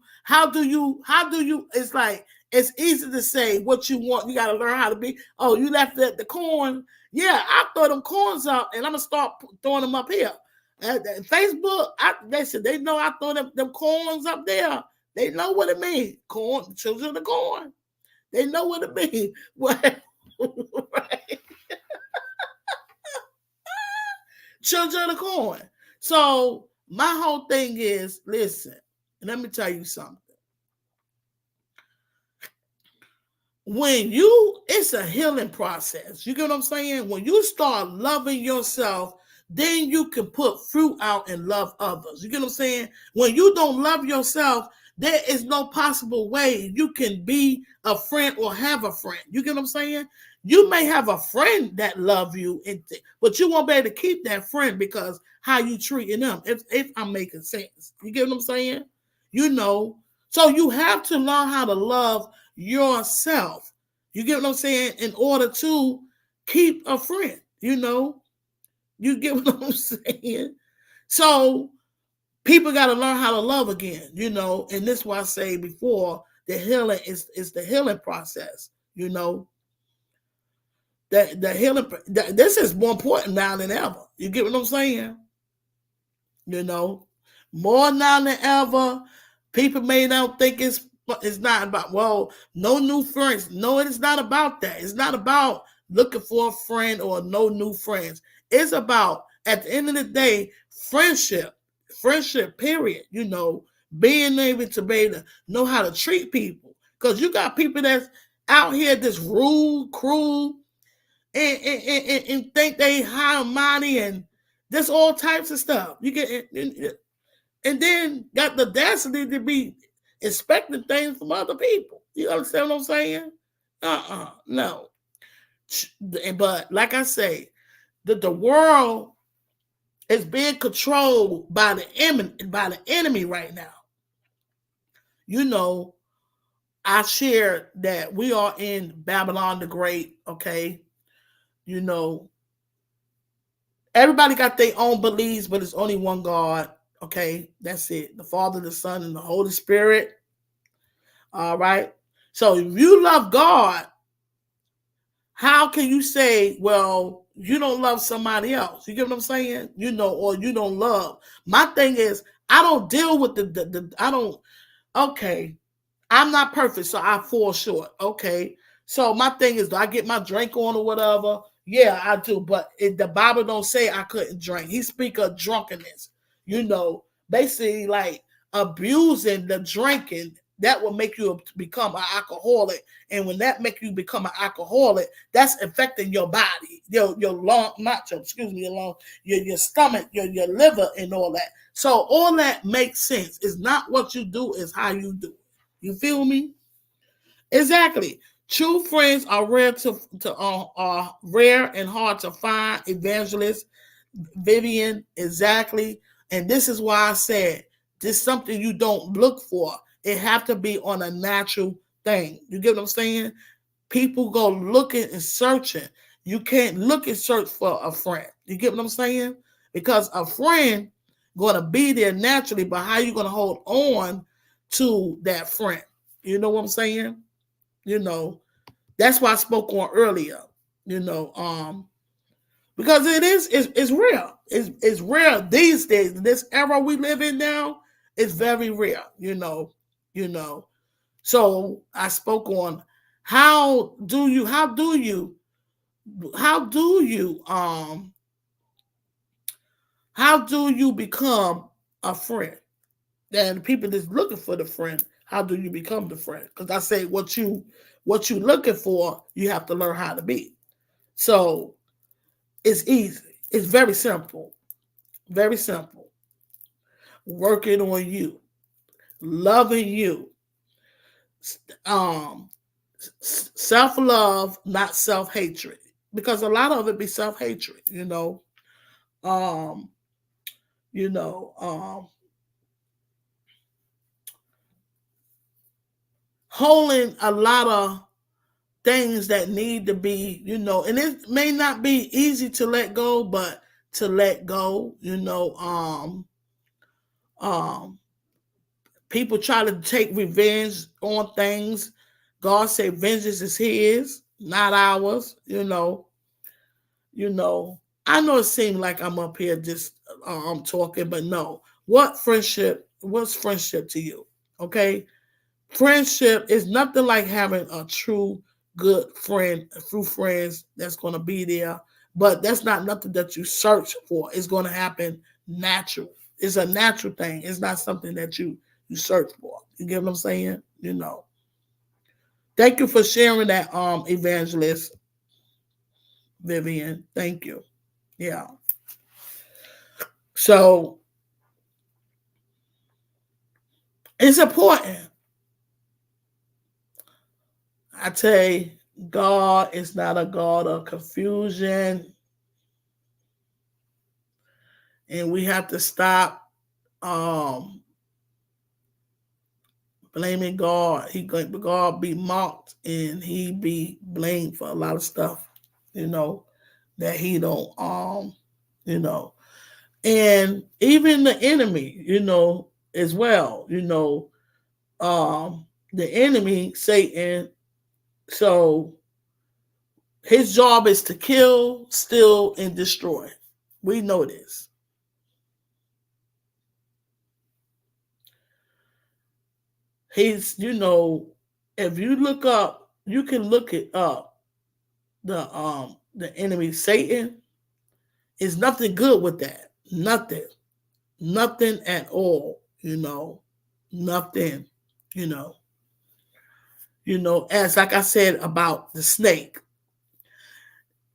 it's like, it's easy to say what you want. You got to learn how to be. Oh, you left the corn. Yeah, I throw them corns up and I'm going to start throwing them up here. Facebook, they know I throw them corns up there. They know what it means. Corn, children of the corn. They know what it means. Right. Children of the corn. So my whole thing is, listen, let me tell you something. It's a healing process. You get what I'm saying? When you start loving yourself, then you can put fruit out and love others. You get what I'm saying? When you don't love yourself, there is no possible way you can be a friend or have a friend. You get what I'm saying? You may have a friend that love you, but you won't be able to keep that friend because how you treating them. If I'm making sense, you get what I'm saying? You know, so you have to learn how to love yourself. You get what I'm saying? In order to keep a friend, you know, you get what I'm saying? So people got to learn how to love again, you know, and this is why I say before the healing is the healing process, you know. the healing. This is more important now than ever. You get what I'm saying? You know, more now than ever. People may not think it's not about, well, no new friends. No, it's not about that. It's not about looking for a friend or no new friends. It's about, at the end of the day, friendship. Friendship, period. Being able to know how to treat people. Because you got people that's out here that's rude, cruel, and think they high and mighty, and there's all types of stuff. You get and then got the audacity to be expecting things from other people. You understand what I'm saying? No. But like I say, the world is being controlled by the enemy right now. I shared that we are in Babylon the Great. Okay, everybody got their own beliefs, but it's only one God. Okay, that's it. The Father, the Son, and the Holy Spirit. All right. So if you love God, how can you say, well, you don't love somebody else? You get what I'm saying? Or you don't love. My thing is, I don't deal with I don't, okay, I'm not perfect, so I fall short. Okay. So my thing is, do I get my drink on or whatever? Yeah, I do. But the Bible don't say I couldn't drink. He speak of drunkenness. Basically like abusing the drinking. That will make you become an alcoholic. And when that make you become an alcoholic, that's affecting your body, your lung, not your, excuse me, your lung, your stomach, your liver, and all that. So all that makes sense. It's not what you do, it's how you do it. You feel me? Exactly. True friends are rare are rare and hard to find. Evangelist V.O.M, exactly. And this is why I said this is something you don't look for. It have to be on a natural thing. You get what I'm saying? People go looking and searching. You can't look and search for a friend. You get what I'm saying? Because a friend gonna be there naturally, but how you gonna hold on to that friend? You know what I'm saying? That's why I spoke on earlier. You know, because it's real. It's rare these days. This era we live in now is very rare. So I spoke on how do you become a friend? And people that's looking for the friend, how do you become the friend? Because I say what you looking for, you have to learn how to be. So it's easy. It's very simple. Very simple. Working on you, loving you, um, self-love, not self-hatred. Because a lot of it be self-hatred. Um, you know, holding a lot of things that need to be, and it may not be easy to let go, but to let go, people try to take revenge on things. God said vengeance is his, not ours, I know it seems like I'm up here just I'm talking, but no. What's friendship to you? Okay? Friendship is nothing like having a true good friend, true friends that's going to be there. But that's not nothing that you search for. It's going to happen natural. It's a natural thing. It's not something that you search for. You get what I'm saying? Thank you for sharing that, evangelist V.O.M. Thank you. Yeah. So it's important. I tell you, God is not a God of confusion. And we have to stop blaming God. God be mocked and he be blamed for a lot of stuff, that he don't and even the enemy, as well, the enemy, Satan. So His job is to kill, steal, and destroy. We know this. He's, if you look up, you can look it up. The enemy Satan is nothing good with that. Nothing. Nothing at all. Nothing. You know. As like I said about the snake,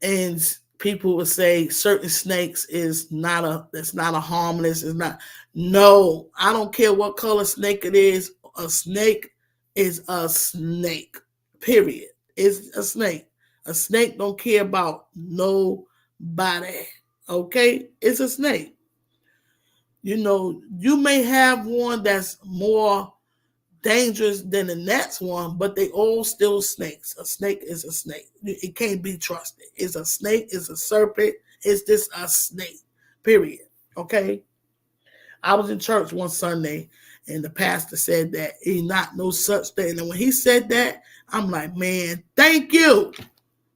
and people would say certain snakes is not a harmless, is not. No, I don't care what color snake it is. A snake is a snake. Period. It's a snake. A snake don't care about nobody. Okay? It's a snake. You may have one that's more dangerous than the next one, but they all still snakes. A snake is a snake. It can't be trusted. It's a snake, it's a serpent, it's just a snake. Period. Okay? I was in church one Sunday and the pastor said that he not no such thing. And when he said that, I'm like, man, thank you.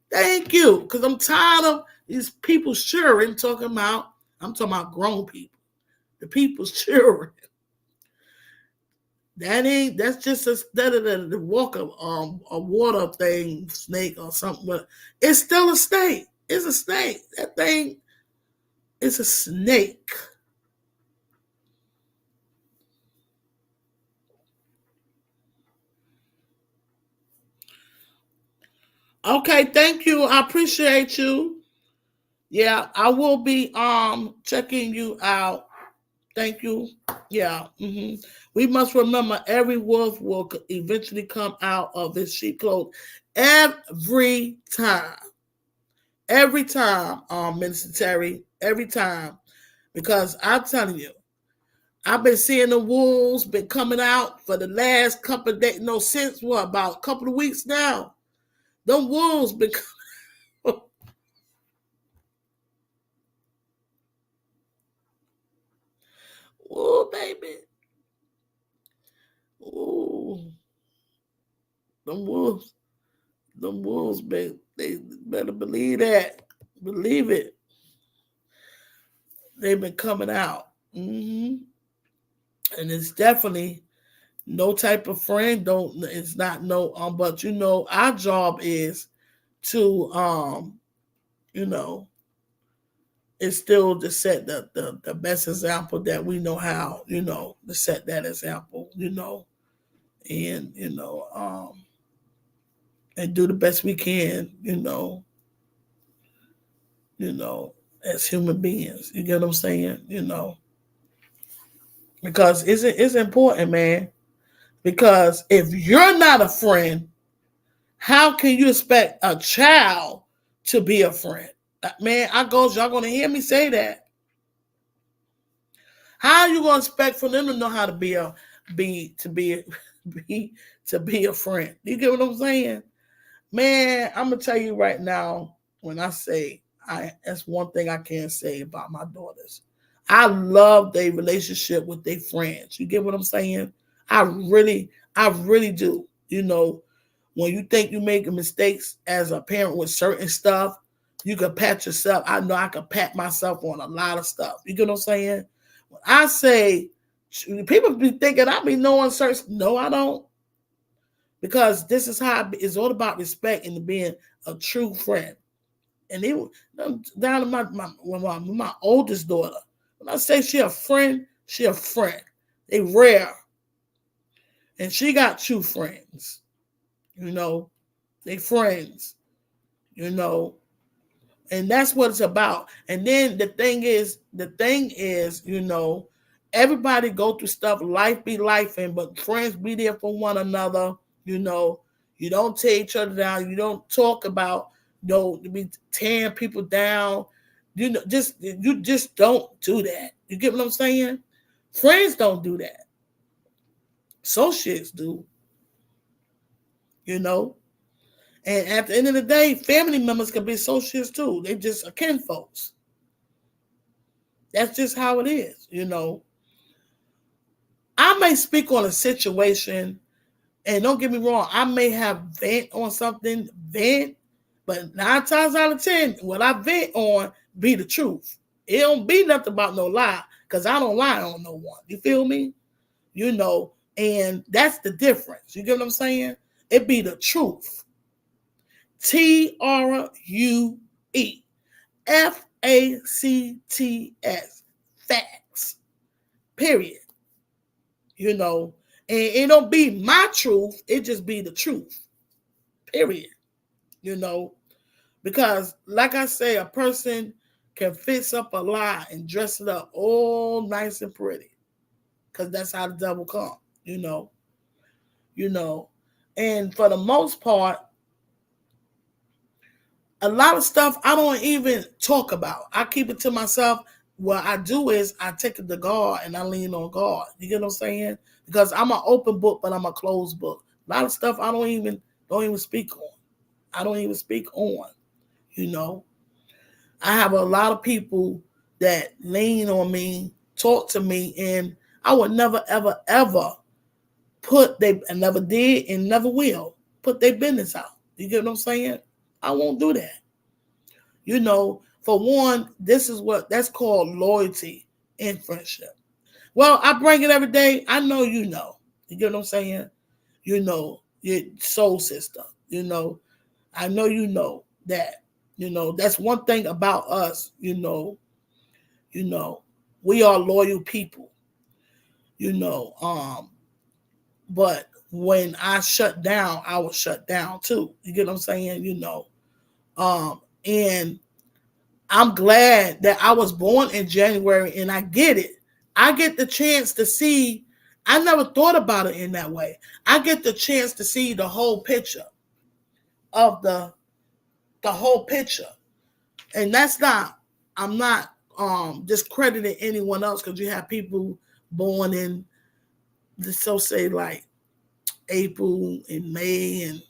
Thank you. Because I'm tired of these people's children I'm talking about grown people. The people's children. That's just the walk of a water thing, snake or something, but it's still a snake. It's a snake. That thing is a snake. Okay, thank you. I appreciate you. Yeah, I will be checking you out. Thank you. Yeah. We must remember every wolf will eventually come out of his sheep clothes. Every time. Every time, Minister Terry. Every time. Because I'm telling you, I've been seeing the wolves been coming out for the last couple of days. No, since what? About a couple of weeks now. The wolves been coming. Oh, baby. Oh, the wolves. The wolves, they better believe that. Believe it. They've been coming out. And it's definitely no type of friend. It's not no but our job is to you know it's still to set the best example that we know how, to set that example, and and do the best we can, as human beings. You get what I'm saying? Because it's important, man. Because if you're not a friend, how can you expect a child to be a friend? Man, y'all gonna hear me say that. How are you gonna expect for them to know how to be be to be a friend? You get what I'm saying? Man, I'm gonna tell you right now, when I say that's one thing I can say about my daughters. I love their relationship with their friends. You get what I'm saying? I really do. When you think you're making mistakes as a parent with certain stuff, you can pat yourself. I know I can pat myself on a lot of stuff. You get what I'm saying? When I say, people be thinking I be knowing certain. No, I don't. Because this is how it's all about respect and being a true friend. And it down to my oldest daughter. When I say she a friend, she a friend. They rare. And she got true friends. They friends. You know, and that's what it's about. And then the thing is, everybody go through stuff. Life be life, but friends be there for one another. You don't tear each other down. You don't talk about be tearing people down. You just don't do that. You get what I'm saying? Friends don't do that. Associates do. You know. And at the end of the day, family members can be associates too. They just are kin folks. That's just how it is. I may speak on a situation, and don't get me wrong, I may have vent on something, But 9 times out of 10, what I vent on be the truth. It don't be nothing about no lie, because I don't lie on no one. You feel me? And that's the difference. You get what I'm saying? It be the truth. TRUE. FACTS. Facts. Period. And it don't be my truth, it just be the truth. Period. Because like I say, a person can fix up a lie and dress it up all nice and pretty. Because that's how the devil comes, And for the most part, a lot of stuff I don't even talk about. I keep it to myself. What I do is I take it to God and I lean on God. You get what I'm saying? Because I'm an open book, but I'm a closed book. A lot of stuff I don't even speak on. I don't even speak on. I have a lot of people that lean on me, talk to me, and I would never, ever, ever and never did and never will put their business out. You get what I'm saying? I won't do that. For one, that's called loyalty in friendship. Well, I bring it every day. I know you know. You get what I'm saying? Your soul sister. I know you know that. That's one thing about us. We are loyal people. But when I shut down, I was shut down too. You get what I'm saying? And I'm glad that I was born in January and I get it. I get the chance to see. I never thought about it in that way. I get the chance to see the whole picture of the whole picture. And I'm not discrediting anyone else, because you have people born in, so say, like April and May and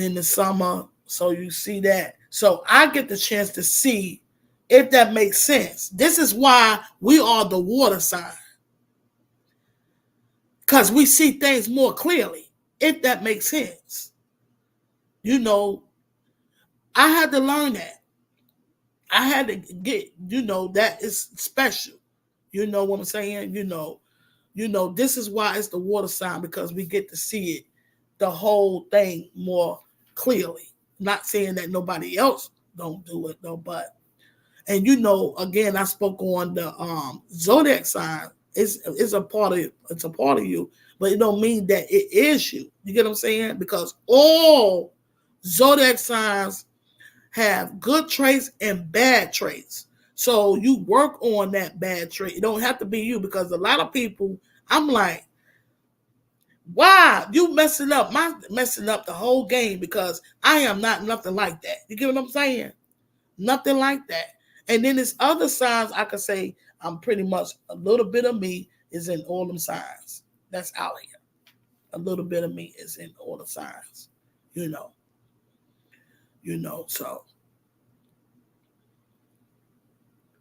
in the summer. So you see that. So I get the chance to see, if that makes sense. This is why we are the water sign. Because we see things more clearly, if that makes sense. I had to learn that. I had to get, that is special. You know what I'm saying? This is why it's the water sign, because we get to see it, the whole thing, more clearly. Not saying that nobody else don't do it though, but again, I spoke on the zodiac sign. It's a part of you, but it don't mean that it is you. You get what I'm saying? Because all zodiac signs have good traits and bad traits. So you work on that bad trait. It don't have to be you, because a lot of people, I'm like, wow, you messing up the whole game, because I am not nothing like that. You get what I'm saying? Nothing like that. And then there's other signs I could say I'm pretty much, a little bit of me is in all them signs that's out here. A little bit of me is in all the signs,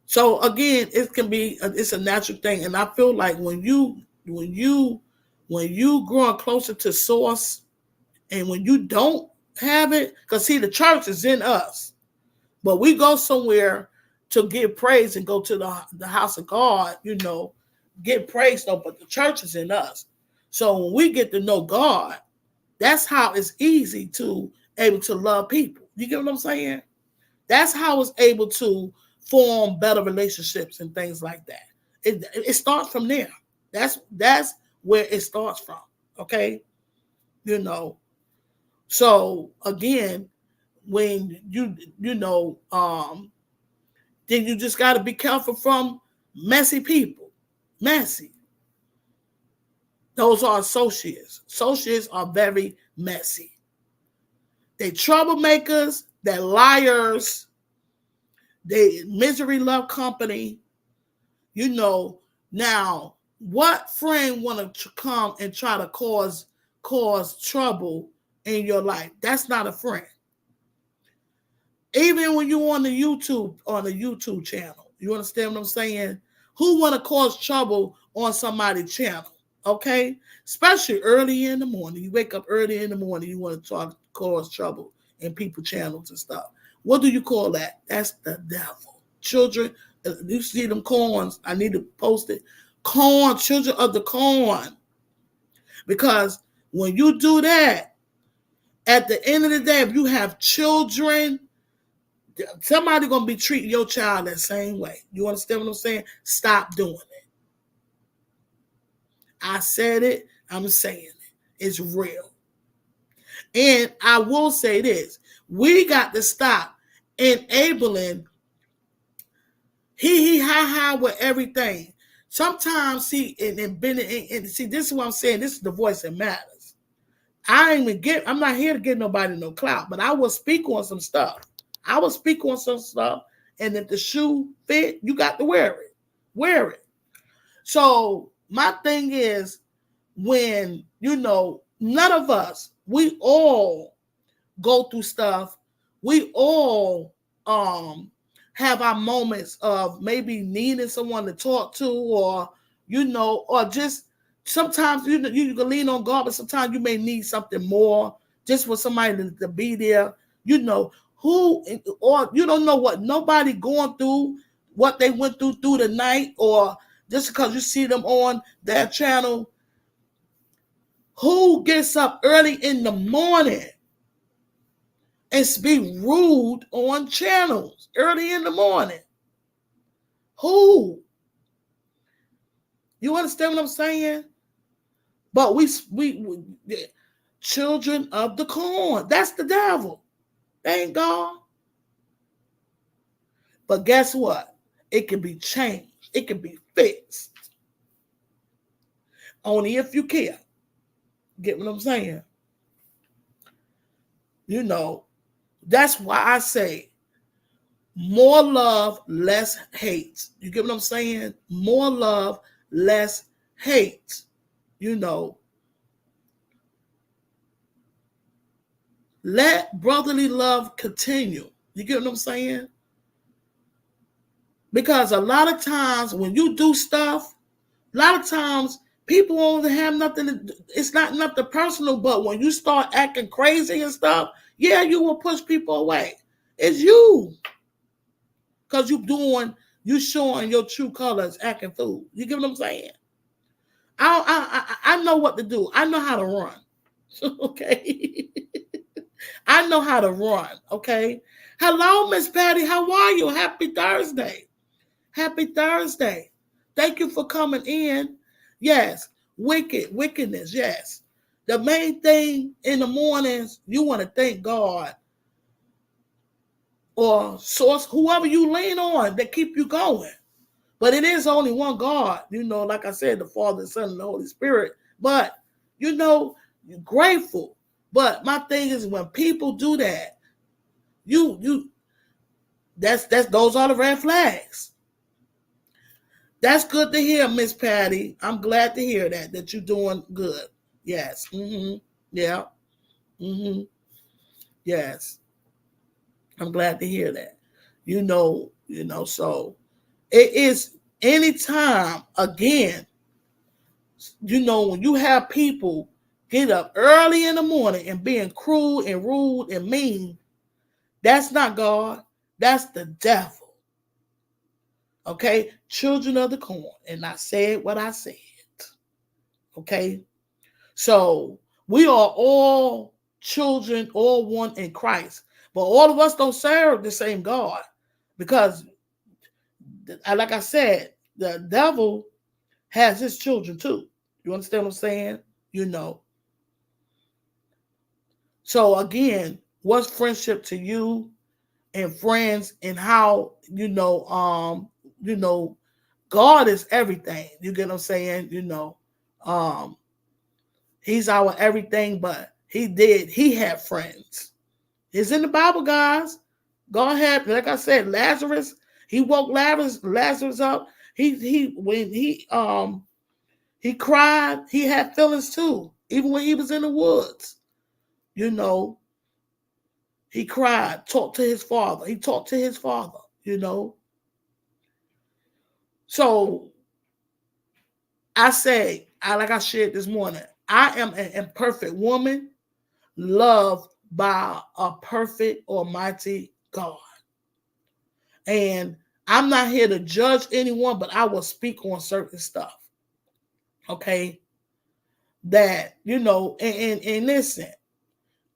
So again, it's a natural thing. And I feel like when you growing closer to source, and when you don't have it, because see, the church is in us, but we go somewhere to give praise and go to the house of God, get praise though, but the church is in us. So when we get to know God, that's how it's easy to able to love people. You get what I'm saying? That's how it's able to form better relationships and things like that. It starts from there. That's where it starts from. Okay, So again, when then you just got to be careful from messy people. Messy. Those are associates. Associates are very messy. They troublemakers. They're liars. They misery love company. Now what friend want to come and try to cause trouble in your life? That's not a friend. Even when you're on the YouTube channel, you understand what I'm saying? Who want to cause trouble on somebody's channel? Okay, especially early in the morning. You wake up early in the morning, you want to cause trouble in people channels and stuff. What do you call that? That's the devil. Children, you see them corns. I need to post it. Corn, children of the corn. Because when you do that, at the end of the day, if you have children, somebody going to be treating your child that same way. You understand what I'm saying? Stop doing it. I said it. I'm saying it. It's real. And I will say this. We got to stop enabling he, ha, with everything. Sometimes, see, and see, this is what I'm saying. This is the voice that matters. I'm not here to get nobody no clout, but I will speak on some stuff. And if the shoe fit, you got to wear it. Wear it. So my thing is, when, none of us, we all go through stuff. We all have our moments of maybe needing someone to talk to, or just sometimes you can lean on God, but sometimes you may need something more, just for somebody to be there. Who, or you don't know what nobody going through, what they went through the night, or just because you see them on that channel. Who gets up early in the morning and be rude on channels early in the morning? Who? You understand what I'm saying? But we children of the corn. That's the devil. Thank God. But guess what? It can be changed. It can be fixed. Only if you care. Get what I'm saying? That's why I say more love, less hate. You get what I'm saying? More love, less hate. Let brotherly love continue. You get what I'm saying? Because a lot of times when you do stuff, a lot of times people won't have nothing. It's not nothing personal, but when you start acting crazy and stuff, yeah, you will push people away. It's you. Because you showing your true colors, acting fool. You get what I'm saying? I know what to do. I know how to run. Okay. I know how to run. Okay. Hello, Miss Patty. How are you? Happy Thursday. Happy Thursday. Thank you for coming in. Yes. Wickedness. Yes. The main thing in the mornings, you want to thank God or source, whoever you lean on that keep you going. But it is only one God, like I said, the Father, the Son, and the Holy Spirit. But, you're grateful. But my thing is, when people do that, that's those are the red flags. That's good to hear, Miss Patty. I'm glad to hear that you're doing good. Yes. Mm-hmm. Yeah. Mm-hmm. Yes. I'm glad to hear that. So it is anytime, again, when you have people get up early in the morning and being cruel and rude and mean, that's not God. That's the devil. Okay? Children of the corn. And I said what I said. Okay? So we are all children, all one in Christ. But all of us don't serve the same God. Because, like I said, the devil has his children too. You understand what I'm saying? So again, what's friendship to you and friends, and how, God is everything. You get what I'm saying? He's our everything, but he had friends. It's in the Bible, guys. God had, like I said, Lazarus, he woke Lazarus up. When he cried, he had feelings too. Even when he was in the woods, he cried, talked to his father. He talked to his father, So I say, like I shared this morning, I am an imperfect woman, love by a perfect, almighty God. And I'm not here to judge anyone, but I will speak on certain stuff. Okay. That, and listen,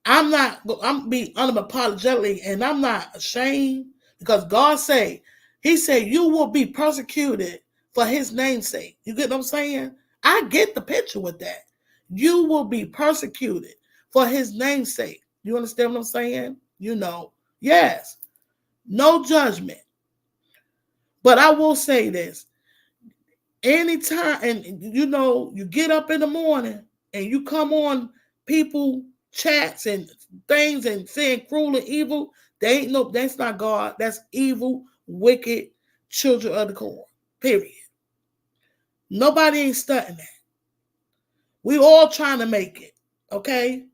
I'm being unapologetic, and I'm not ashamed, because He said, you will be persecuted for his name's sake. You get what I'm saying? I get the picture with that. You will be persecuted for his name's sake. You understand what I'm saying? Yes, no judgment. But I will say this. Anytime, and you get up in the morning and you come on people chats and things and saying cruel and evil, that's not God. That's evil, wicked children of the corn. Period. Nobody ain't studying that. We all trying to make it. Okay?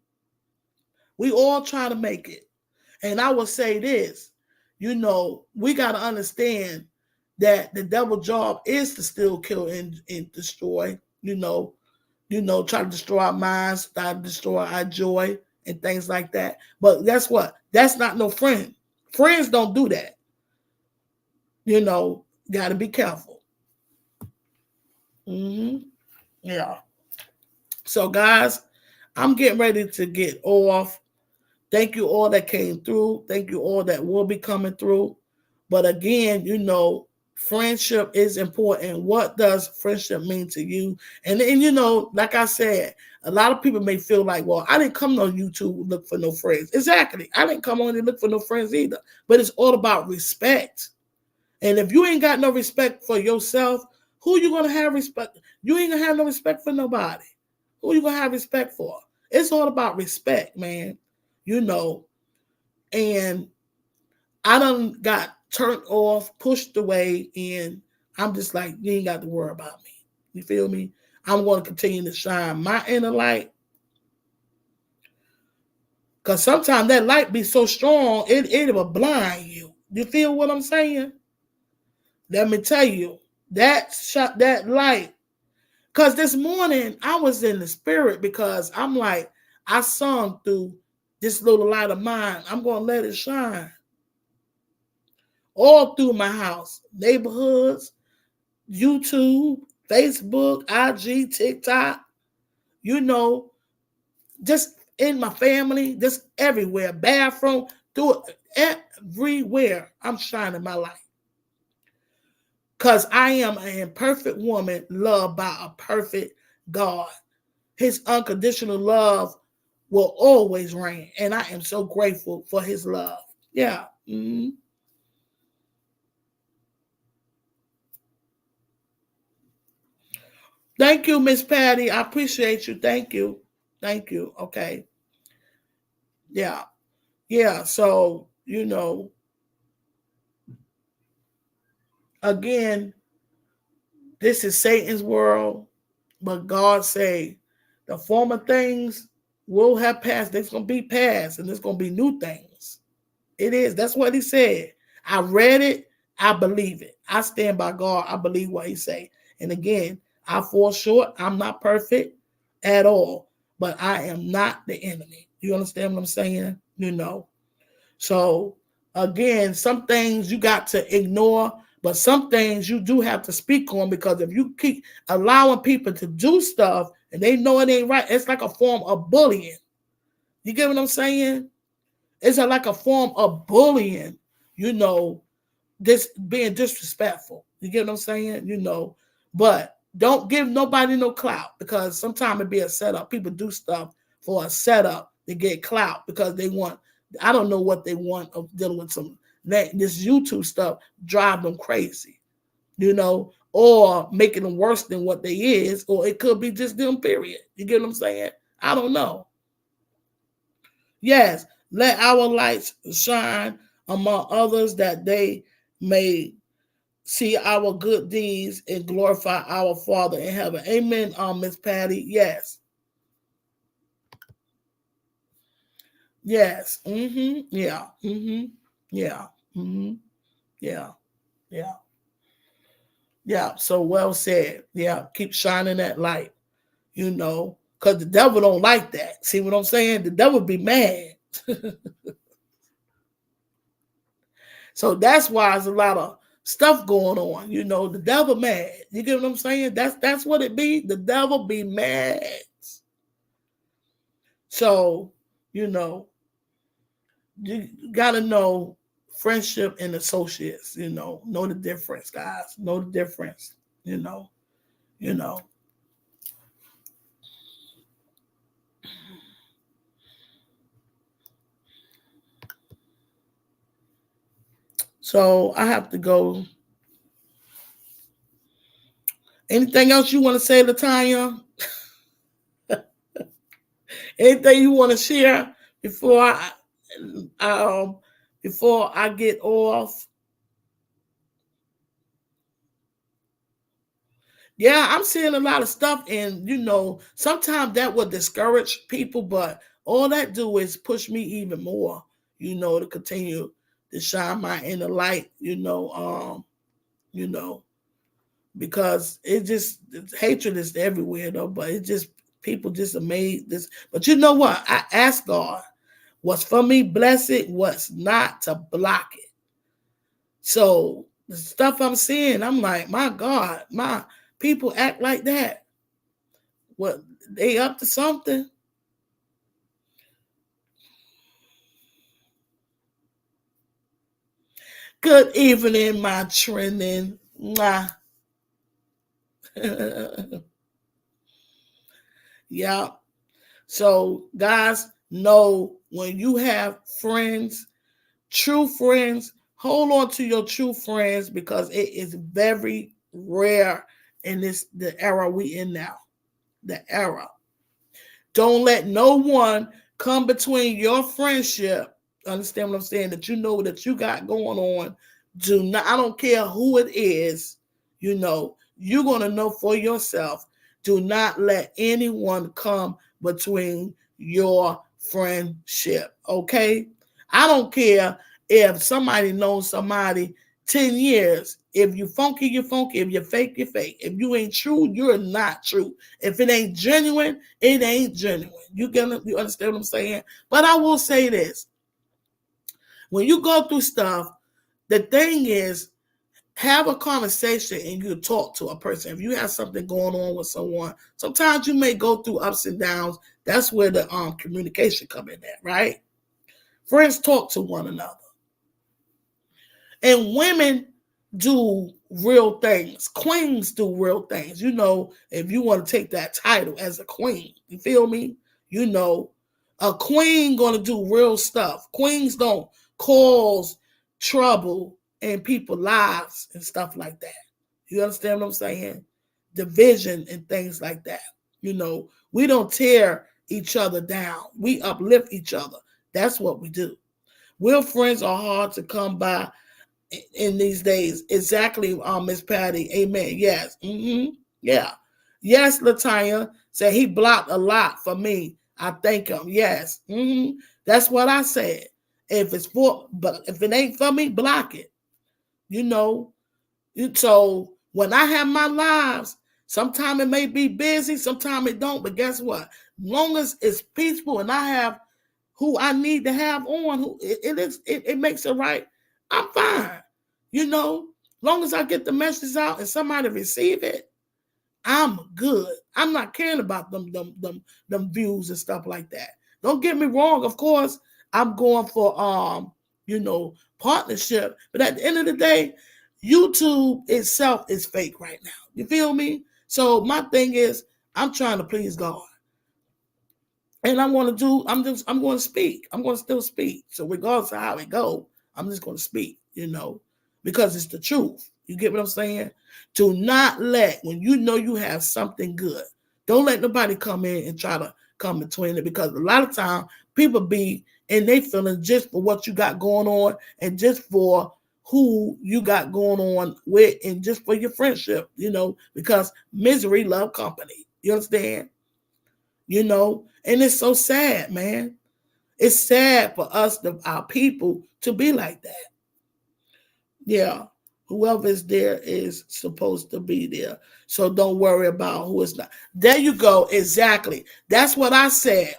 We all trying to make it. And I will say this, we got to understand that the devil's job is to steal, kill, and destroy, try to destroy our minds, try to destroy our joy and things like that. But guess what? That's not no friend. Friends don't do that. Got to be careful. Yeah. So, guys, I'm getting ready to get off. Thank you all that came through. Thank you all that will be coming through. But again, friendship is important. What does friendship mean to you? And like I said, a lot of people may feel like, well, I didn't come on YouTube to look for no friends. Exactly. I didn't come on to look for no friends either. But it's all about respect. And if you ain't got no respect for yourself, who you going to have respect? You ain't going to have no respect for nobody. Who you going to have respect for? It's all about respect, man. And I done got turned off, pushed away, and I'm just like, you ain't got to worry about me. You feel me? I'm going to continue to shine my inner light. Because sometimes that light be so strong, it will blind you. You feel what I'm saying? Let me tell you, that light. Because this morning, I was in the spirit, because I'm like, I sung through this little light of mine. I'm going to let it shine. All through my house, neighborhoods, YouTube, Facebook, IG, TikTok, just in my family, just everywhere, bathroom, through it, everywhere, I'm shining my light. Because I am an imperfect woman loved by a perfect God. His unconditional love will always reign. And I am so grateful for his love. Yeah. Mm-hmm. Thank you, Miss Patty. I appreciate you. Thank you. Thank you. Okay. Yeah. Yeah. So, again, this is Satan's world, but God say the former things will have passed. There's going to be past, and there's going to be new things. It is. That's what he said. I read it. I believe it. I stand by God. I believe what he say. And again, I fall short. I'm not perfect at all, but I am not the enemy. You understand what I'm saying? So again, some things you got to ignore, but some things you do have to speak on, because if you keep allowing people to do stuff and they know it ain't right, it's like a form of bullying. You get what I'm saying? It's like a form of bullying, this being disrespectful. You get what I'm saying? But don't give nobody no clout, because sometimes it be a setup. People do stuff for a setup to get clout, because they want, I don't know what they want of dealing with this YouTube stuff drive them crazy, or making them worse than what they is, or it could be just them, period. You get what I'm saying? I don't know. Yes, let our lights shine among others, that they may see our good deeds and glorify our Father in heaven. Amen, Miss Patty. Yes. Yes. Mm-hmm. Yeah. Mm-hmm. Yeah. Mm-hmm. Yeah. Yeah. Yeah. So well said. Yeah. Keep shining that light, because the devil don't like that. See what I'm saying? The devil be mad. So that's why there's a lot of stuff going on. You know, the devil mad. You get what I'm saying? That's what it be. The devil be mad. So, you know, you gotta know friendship and associates, know the difference, guys. Know the difference, you know, you know. So I have to go. Anything else you want to say, Latanya? Anything you want to share before um before I get off? Yeah, I'm seeing a lot of stuff, and sometimes that will discourage people, but all that do is push me even more, to continue to shine my inner light, you know, because hatred is everywhere though, but it just people just amazed this. But you know what? I ask God, what's for me, bless it, what's not to block it. So the stuff I'm seeing, I'm like, my God, my people act like that. What, they up to something? Good evening, my trending. Mwah. Yeah. So, guys, know when you have friends, true friends, hold on to your true friends because it is very rare in the era we in now. The era. Don't let no one come between your friendship. Understand what I'm saying? That you know that you got going on. Do not, I don't care who it is, you're gonna know for yourself. Do not let anyone come between your friendship. Okay? I don't care if somebody knows somebody 10 years. If you funky, you're funky. If you're fake, you're fake. If you ain't true, you're not true. If it ain't genuine, it ain't genuine. You understand what I'm saying? But I will say this. When you go through stuff, the thing is, have a conversation and you talk to a person. If you have something going on with someone, sometimes you may go through ups and downs. That's where the communication come in at, right? Friends talk to one another. And women do real things. Queens do real things. If you want to take that title as a queen, you feel me? A queen gonna do real stuff. Queens don't cause trouble in people's lives and stuff like that. You understand what I'm saying? Division and things like that. We don't tear each other down. We uplift each other. That's what we do. Real friends are hard to come by in these days. Exactly, Miss Patty. Amen. Yes. Yeah. Yes, Latanya said he blocked a lot for me. I thank him. Yes. That's what I said. But if it ain't for me, block it. You know. So when I have my lives, sometimes it may be busy, sometimes it don't. But guess what? Long as it's peaceful and I have who I need to have on, who it makes it right. I'm fine. Long as I get the message out and somebody receive it, I'm good. I'm not caring about them views and stuff like that. Don't get me wrong. Of course, I'm going for partnership. But at the end of the day, YouTube itself is fake right now. You feel me? So my thing is, I'm trying to please God. And I'm going to speak. I'm going to still speak. So regardless of how it go, I'm just going to speak, because it's the truth. You get what I'm saying? Do not when you have something good, don't let nobody come in and try to come between it, because a lot of time people be in they feeling just for what you got going on and just for who you got going on with and just for your friendship, because misery love company. You understand? And it's so sad, man. It's sad for us, our people, to be like that. Yeah. Whoever is there is supposed to be there. So don't worry about who is not. There you go. Exactly. That's what I said,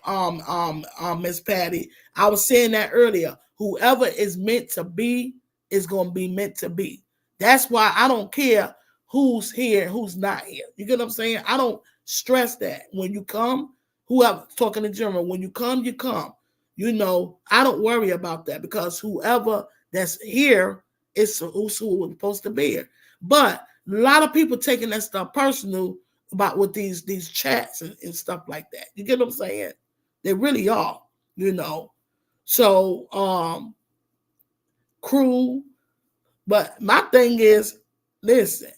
Miss Patty. I was saying that earlier. Whoever is meant to be is going to be meant to be. That's why I don't care who's here and who's not here. You get what I'm saying? I don't stress that. When you come, whoever, talking in general, when you come, you come. You know, I don't worry about that because whoever that's here is who's supposed to be here. But a lot of people taking that stuff personal about with these chats and stuff like that. You get what I'm saying? They really are, you know. So cruel. But my thing is, listen,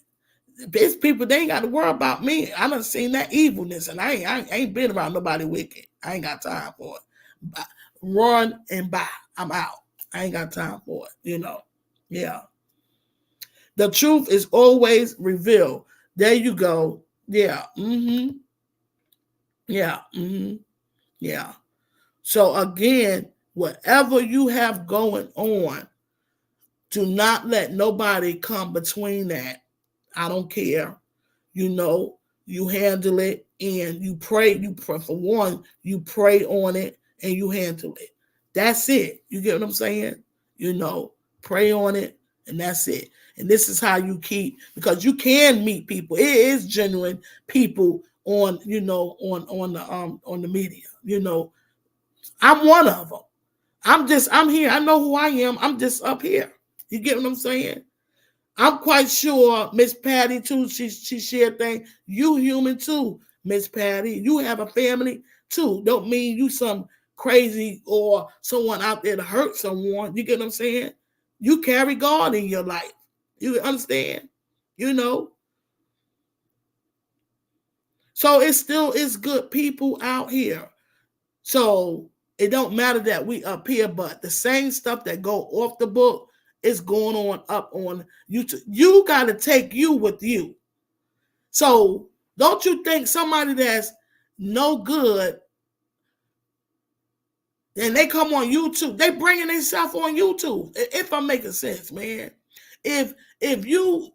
these people, they ain't got to worry about me. I done seen that evilness, and I ain't been around nobody wicked. I ain't got time for it. Run and buy. I'm out. I ain't got time for it, you know. Yeah. The truth is always revealed. There you go. Yeah. Mm-hmm. Yeah. Mm-hmm. Yeah. So again, whatever you have going on, do not let nobody come between that. I don't care. You know, you handle it and you pray. You pray for one, you pray on it and you handle it. That's it. You get what I'm saying? You know, pray on it and that's it. And this is how you keep, because you can meet people. It is genuine people on, you know, on the media. You know, I'm one of them. I'm here. I know who I am. I'm just up here. You get what I'm saying? I'm quite sure Miss Patty too. She shared things. You human too, Miss Patty. You have a family too. Don't mean you some crazy or someone out there to hurt someone. You get what I'm saying? You carry God in your life. You understand? You know. So it still is good people out here. So it don't matter that we up here, but the same stuff that go off the book is going on up on YouTube. You got to take you with you. So don't you think somebody that's no good and they come on YouTube, they bringing themselves on YouTube. If I'm making sense, man. If you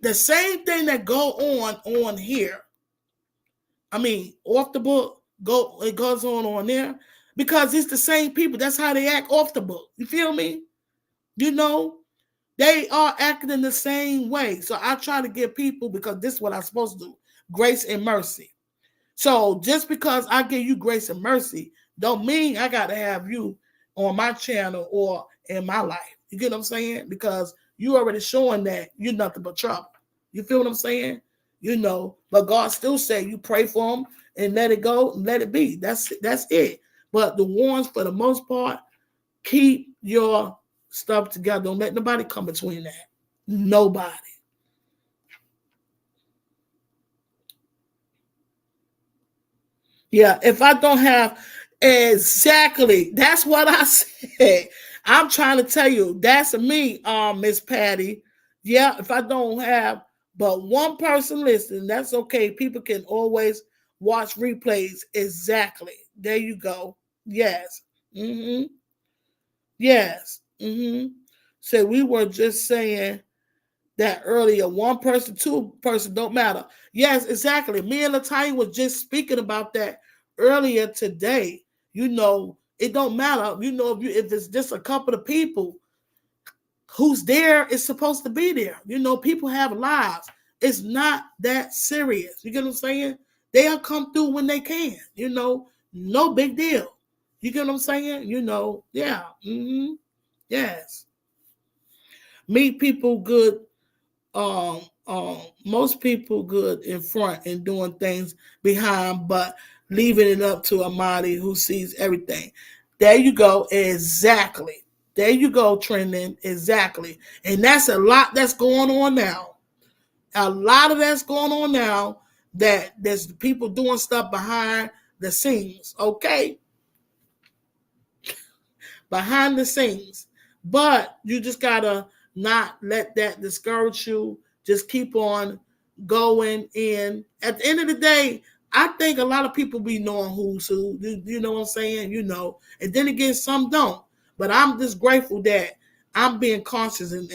the same thing that go on here, I mean, off the book, it goes on there because it's the same people. That's how they act off the book. You feel me? You know, they are acting in the same way. So I try to give people, because this is what I'm supposed to do, grace and mercy. So just because I give you grace and mercy, don't mean I got to have you on my channel or in my life. You get what I'm saying? Because you already showing that you're nothing but trouble. You feel what I'm saying? You know, but God still say you pray for them and let it go and let it be. That's it. But the ones, for the most part, keep your stuff together. Don't let nobody come between that. Nobody. Yeah, if I don't have, exactly, that's what I said. I'm trying to tell you, that's me, Miss Patty. Yeah, if I don't have but one person listening, that's okay. People can always watch replays. Exactly. There you go. Yes. Mm-hmm. Yes. Mm-hmm. So we were just saying that earlier. One person, two person, don't matter. Yes, exactly. Me and Latanya was just speaking about that earlier today. You know, it don't matter. You know, if it's just a couple of people, who's there is supposed to be there. You know, people have lives. It's not that serious. You get what I'm saying? They'll come through when they can. You know, no big deal. You get what I'm saying? You know, yeah. Mm-hmm. Yes. Meet people good, most people good in front and doing things behind, but leaving it up to Amadi who sees everything. There you go. Exactly. There you go, trending. Exactly. And that's a lot that's going on now. A lot of that's going on now, that there's people doing stuff behind the scenes. Okay. Behind the scenes. But you just gotta not let that discourage you. Just keep on going in. At the end of the day, I think a lot of people be knowing who's who. You know what I'm saying? You know. And then again, some don't. But I'm just grateful that I'm being conscious and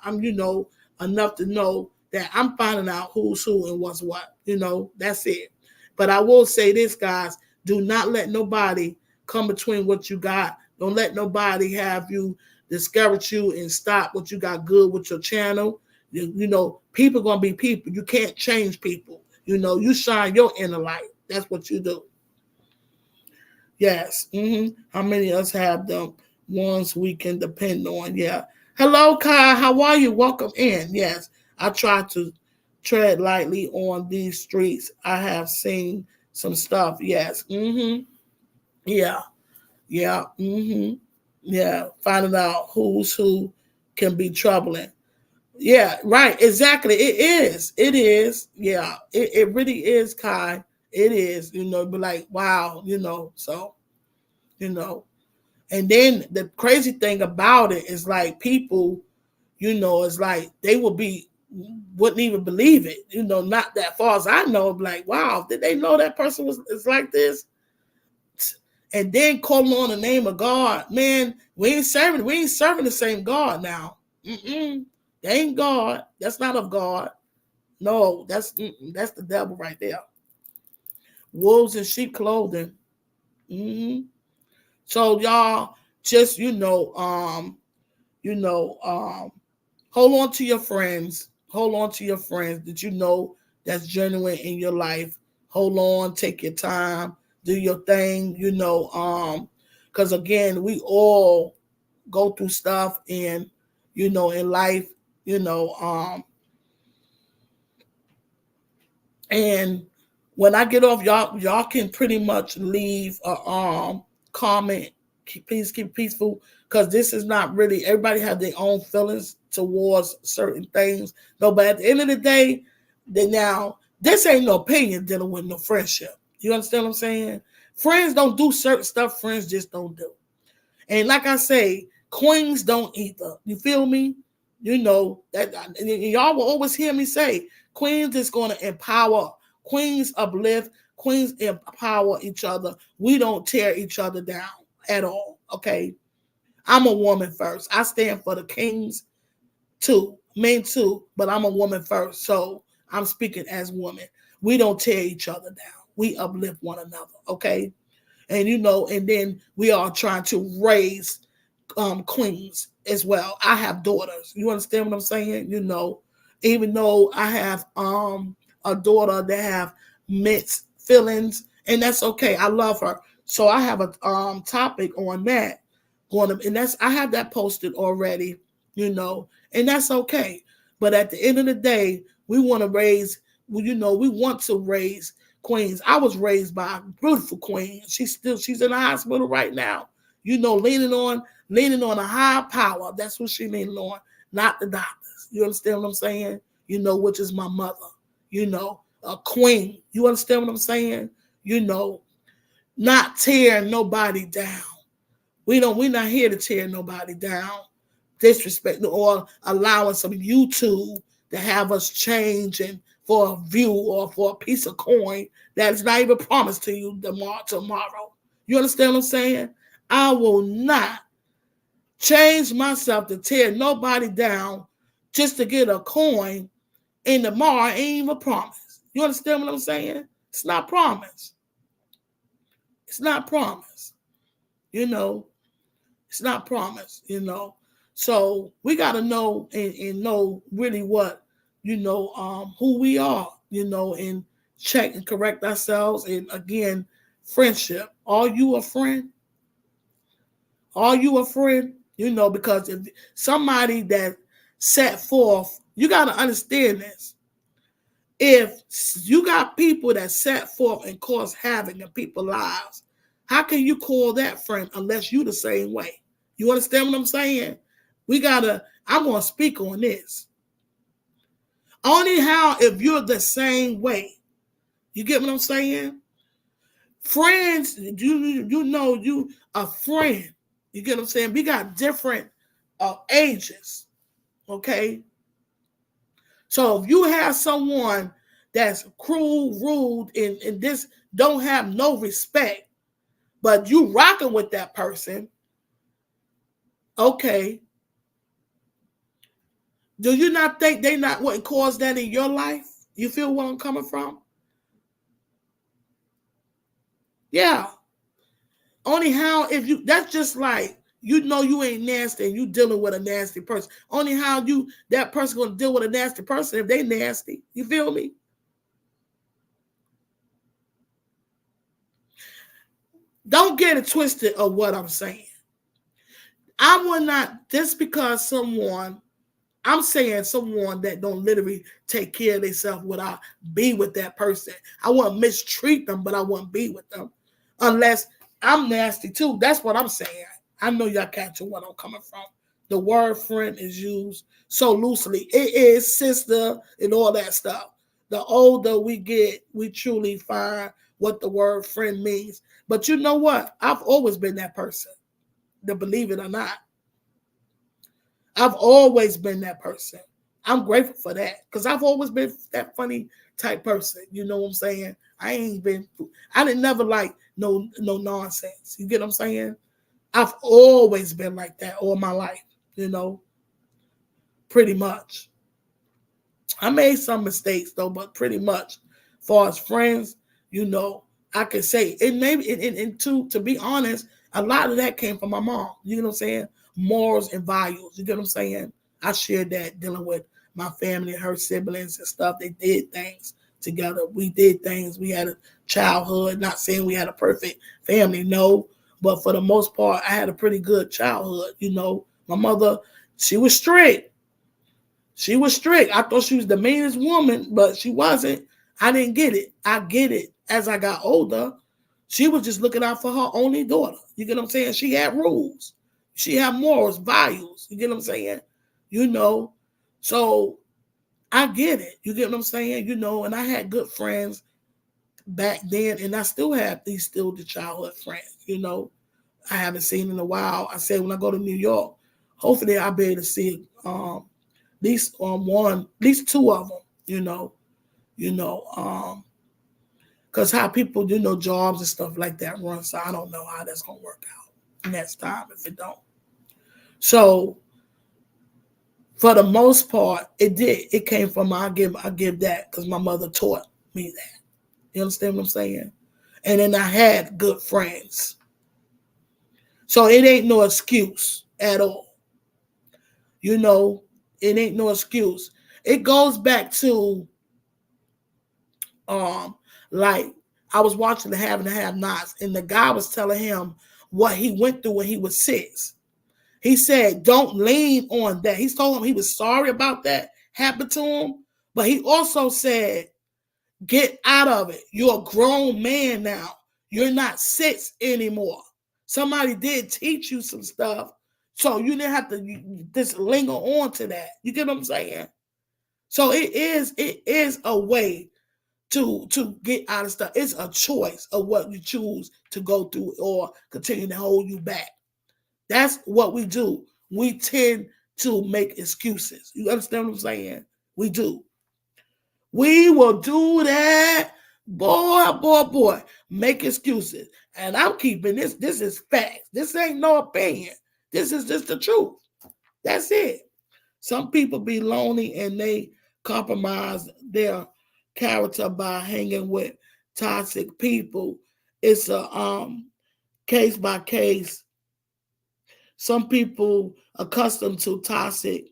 I'm, you know, enough to know that I'm finding out who's who and what's what. You know, that's it. But I will say this, guys, do not let nobody come between what you got. Don't let nobody have you discourage you and stop what you got good with your channel. You know, people gonna be people. You can't change people. You know, you shine your inner light. That's what you do. Yes. How many of us have them ones we can depend on? Yeah. Hello, Kai. How are you? Welcome in. Yes. I try to tread lightly on these streets. I have seen some stuff. Yes. Yeah. Yeah. Yeah. Finding out who's who can be troubling. Yeah, right. Exactly. It is. It is. Yeah. It really is, Kai. It is. You know, but like, wow, you know, so, you know. And then the crazy thing about it is like people, you know, it's like they wouldn't even believe it. You know, not that far as I know, like, wow, did they know that person is like this? And then calling on the name of God, man, we ain't serving the same God now. They ain't God. That's not of God. No, that's the devil right there. Wolves in sheep clothing. So y'all just hold on to your friends. Hold on to your friends that you know that's genuine in your life. Hold on, take your time, do your thing, because again, we all go through stuff and in life, you know, and when I get off, y'all can pretty much leave a comment. Please keep peaceful, because this is not really, everybody have their own feelings towards certain things. No, but at the end of the day, this ain't no opinion dealing with no friendship. You understand what I'm saying? Friends don't do certain stuff. Friends just don't do. And like I say, queens don't either. You feel me? You know that y'all will always hear me say, queens is going to empower. Queens uplift. Queens empower each other. We don't tear each other down at all. Okay, I'm a woman first. I stand for the kings too, men too, but I'm a woman first. So I'm speaking as women. We don't tear each other down. We uplift one another. Okay, and and then we are trying to raise queens as well. I have daughters. You understand what I'm saying? Even though I have a daughter that have mixed feelings, and that's okay. I love her. So I have a topic on that and I have that posted already, and that's okay. But at the end of the day, we want to raise, we want to raise queens. I was raised by a beautiful queen. She's in the hospital right now, leaning on a high power. That's what she leaning on, not the doctors. You understand what I'm saying? Which is my mother, a queen. You understand what I'm saying? Not tearing nobody down. We're not here to tear nobody down, disrespect, or allowing some YouTube to have us changing for a view or for a piece of coin that's not even promised to you tomorrow. You understand what I'm saying? I will not change myself to tear nobody down just to get a coin, and tomorrow ain't even promised. You understand what I'm saying? It's not promised. It's not promised. It's not promised, So we got to know and know really what, who we are, and check and correct ourselves. And again, friendship. Are you a friend? Are you a friend? Because if somebody that set forth, you got to understand this. If you got people that set forth and cause havoc in people's lives, how can you call that friend unless you the same way? You understand what I'm saying? I'm going to speak on this. Only how if you're the same way. You get what I'm saying? Friends, you a friend. You get what I'm saying? We got different ages, okay? So if you have someone that's cruel, rude, and this don't have no respect, but you rocking with that person, okay. Do you not think they not wouldn't cause that in your life? You feel where I'm coming from? Yeah. Only how if you that's just like you know you ain't nasty and you dealing with a nasty person. Only how that person gonna deal with a nasty person if they nasty. You feel me? Don't get it twisted of what I'm saying. I will not just because someone I'm saying someone that don't literally take care of themselves would I be with that person. I wouldn't mistreat them, but I wouldn't be with them unless I'm nasty too. That's what I'm saying. I know y'all catching what I'm coming from. The word friend is used so loosely. It is sister and all that stuff. The older we get, we truly find what the word friend means. But you know what? I've always been that person, to believe it or not. I've always been that person. I'm grateful for that because I've always been that funny type person. You know what I'm saying? I didn't never like no nonsense. You get what I'm saying? I've always been like that all my life, pretty much. I made some mistakes though, but pretty much, as far as friends, I could say it. Maybe and to be honest, a lot of that came from my mom. You know what I'm saying? Morals and values. You get what I'm saying? I shared that dealing with my family and her siblings and stuff. They did things together. We did things. We had a childhood. Not saying we had a perfect family, no, but for the most part, I had a pretty good childhood. My mother, she was strict. She was strict. I thought she was the meanest woman, but she wasn't. I didn't get it. I get it as I got older. She was just looking out for her only daughter. You get what I'm saying? She had rules. She had morals, values. You get what I'm saying? So I get it. You get what I'm saying? And I had good friends back then, and I still have these still the childhood friends. I haven't seen in a while. I said when I go to New York, hopefully I'll be able to see at least at least two of them. Because how people do jobs and stuff like that run. So I don't know how that's gonna work out next time if it don't. So for the most part, it did. It came from I give that because my mother taught me that. You understand what I'm saying? And then I had good friends. So it ain't no excuse at all. It ain't no excuse. It goes back to like I was watching the Have and the Have Nots, and the guy was telling him what he went through when he was 6. He said, don't lean on that. He told him he was sorry about that happened to him, but he also said, get out of it. You're a grown man now. You're not 6 anymore. Somebody did teach you some stuff, so you didn't have to just linger on to that. You get what I'm saying? So it is a way to get out of stuff. It's a choice of what you choose to go through or continue to hold you back. That's what we do. We tend to make excuses. You understand what I'm saying? We do. We will do that. Boy. Make excuses. And I'm keeping this. This is facts. This ain't no opinion. This is just the truth. That's it. Some people be lonely and they compromise their character by hanging with toxic people. It's a case by case. Some people accustomed to toxic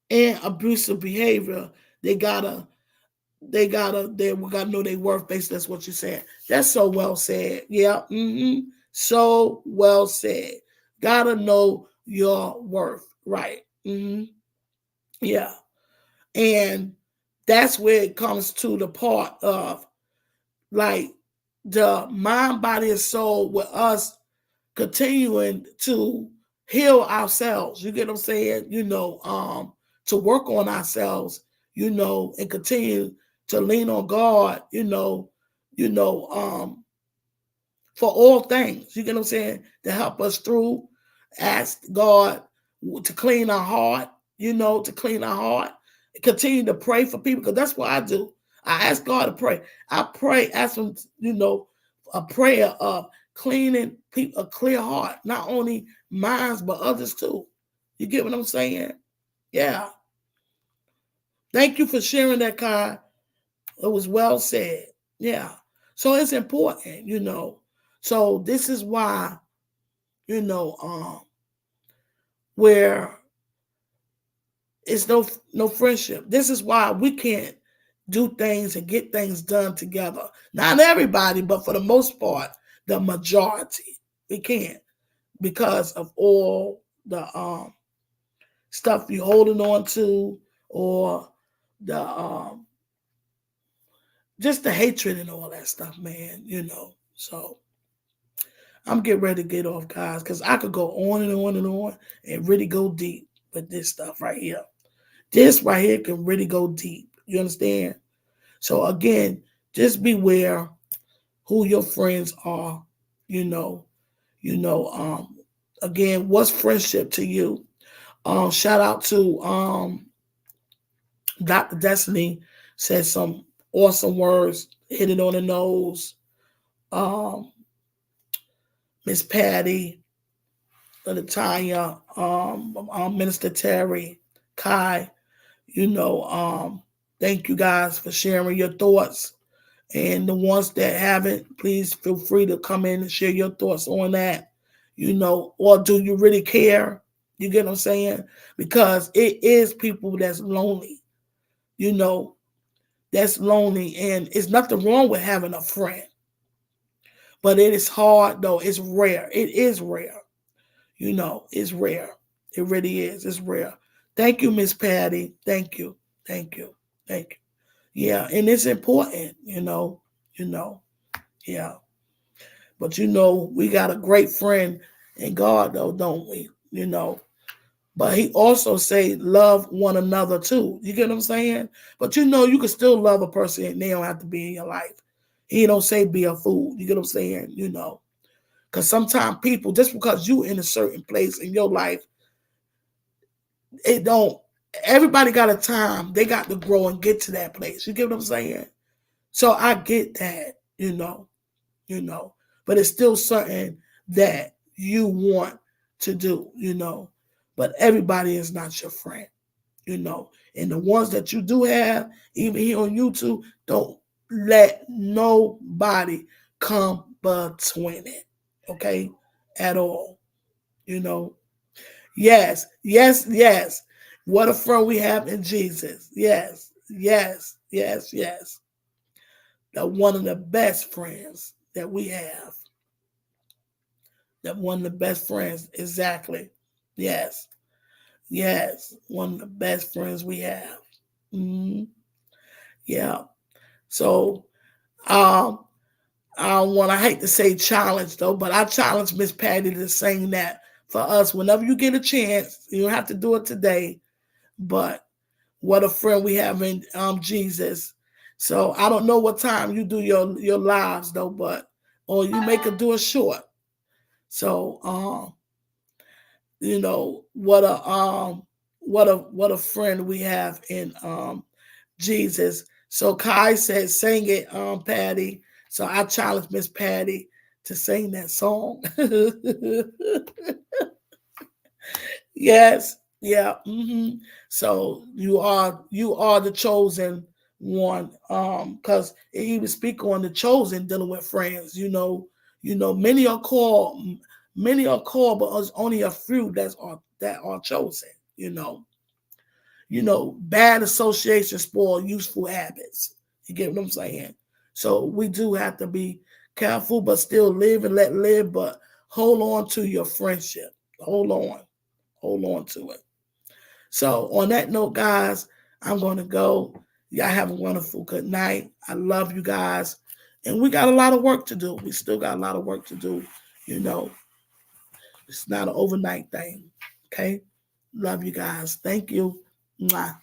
and abusive behavior, they gotta know their worth based. That's what you said. That's so well said. Yeah. So well said. Gotta know your worth. Right. Yeah. And that's where it comes to the part of like the mind, body, and soul with us continuing to heal ourselves. You get what I'm saying? To work on ourselves, and continue to lean on God, for all things. You get what I'm saying? To help us through. Ask God to clean our heart, to clean our heart. Continue to pray for people because that's what I do. I ask God to pray. I pray, ask Him, a prayer of cleaning people, a clear heart, not only mine, but others too. You get what I'm saying? Yeah. Thank you for sharing that, Kai. It was well said. Yeah. So it's important, So this is why, where it's no friendship. This is why we can't do things and get things done together. Not everybody, but for the most part, the majority. We can't because of all the stuff you're holding on to, or the just the hatred and all that stuff, man. So I'm getting ready to get off, guys, because I could go on and on and on and really go deep with this stuff right here. This right here can really go deep. You understand? So again, just beware who your friends are. You know, again, what's friendship to you? Shout out to Dr. Destiny, said some awesome words, hit it on the nose. Miss Patty, Latanya, Minister Terry, Kai, thank you guys for sharing your thoughts. And the ones that haven't, please feel free to come in and share your thoughts on that. Or do you really care? You get what I'm saying? Because it is people that's lonely, that's lonely. And it's nothing wrong with having a friend. But it is hard, though. It's rare. It is rare. It's rare. It really is. It's rare. Thank you, Miss Patty. Thank you. Thank you. Thank you. Yeah, and it's important, Yeah. But we got a great friend in God, though, don't we? But he also say love one another too. You get what I'm saying? But you can still love a person and they don't have to be in your life. He don't say be a fool. You get what I'm saying? Because sometimes people, just because you in a certain place in your life, it don't. Everybody got a time. They got to grow and get to that place. You get what I'm saying? So I get that, but it's still something that you want to do, but everybody is not your friend, and the ones that you do have, even here on YouTube, don't let nobody come between it, okay, at all, yes, yes, yes. What a friend we have in Jesus. Yes, yes, yes, yes. One of the best friends that we have. That one of the best friends, exactly. Yes, yes. One of the best friends we have. Mm-hmm. Yeah. So, I don't want. I hate to say challenge though, but I challenge Miss Patty to sing that for us whenever you get a chance. You don't have to do it today, but what a friend we have in Jesus. So I don't know what time you do your lives though, but or you make it do it short. So what a friend we have in Jesus. So Kai said, sing it, Patty. So I challenge Miss Patty to sing that song. Yes, yeah. So you are the chosen one. Because he was speaking on the chosen dealing with friends. Many are called, but there's only a few that are chosen. Bad associations spoil useful habits. You get what I'm saying? So we do have to be careful, but still live and let live, but hold on to your friendship. Hold on to it. So on that note, guys, I'm going to go. Y'all have a wonderful good night. I love you guys. And we got a lot of work to do. We still got a lot of work to do. It's not an overnight thing. Okay? Love you guys. Thank you. Mwah.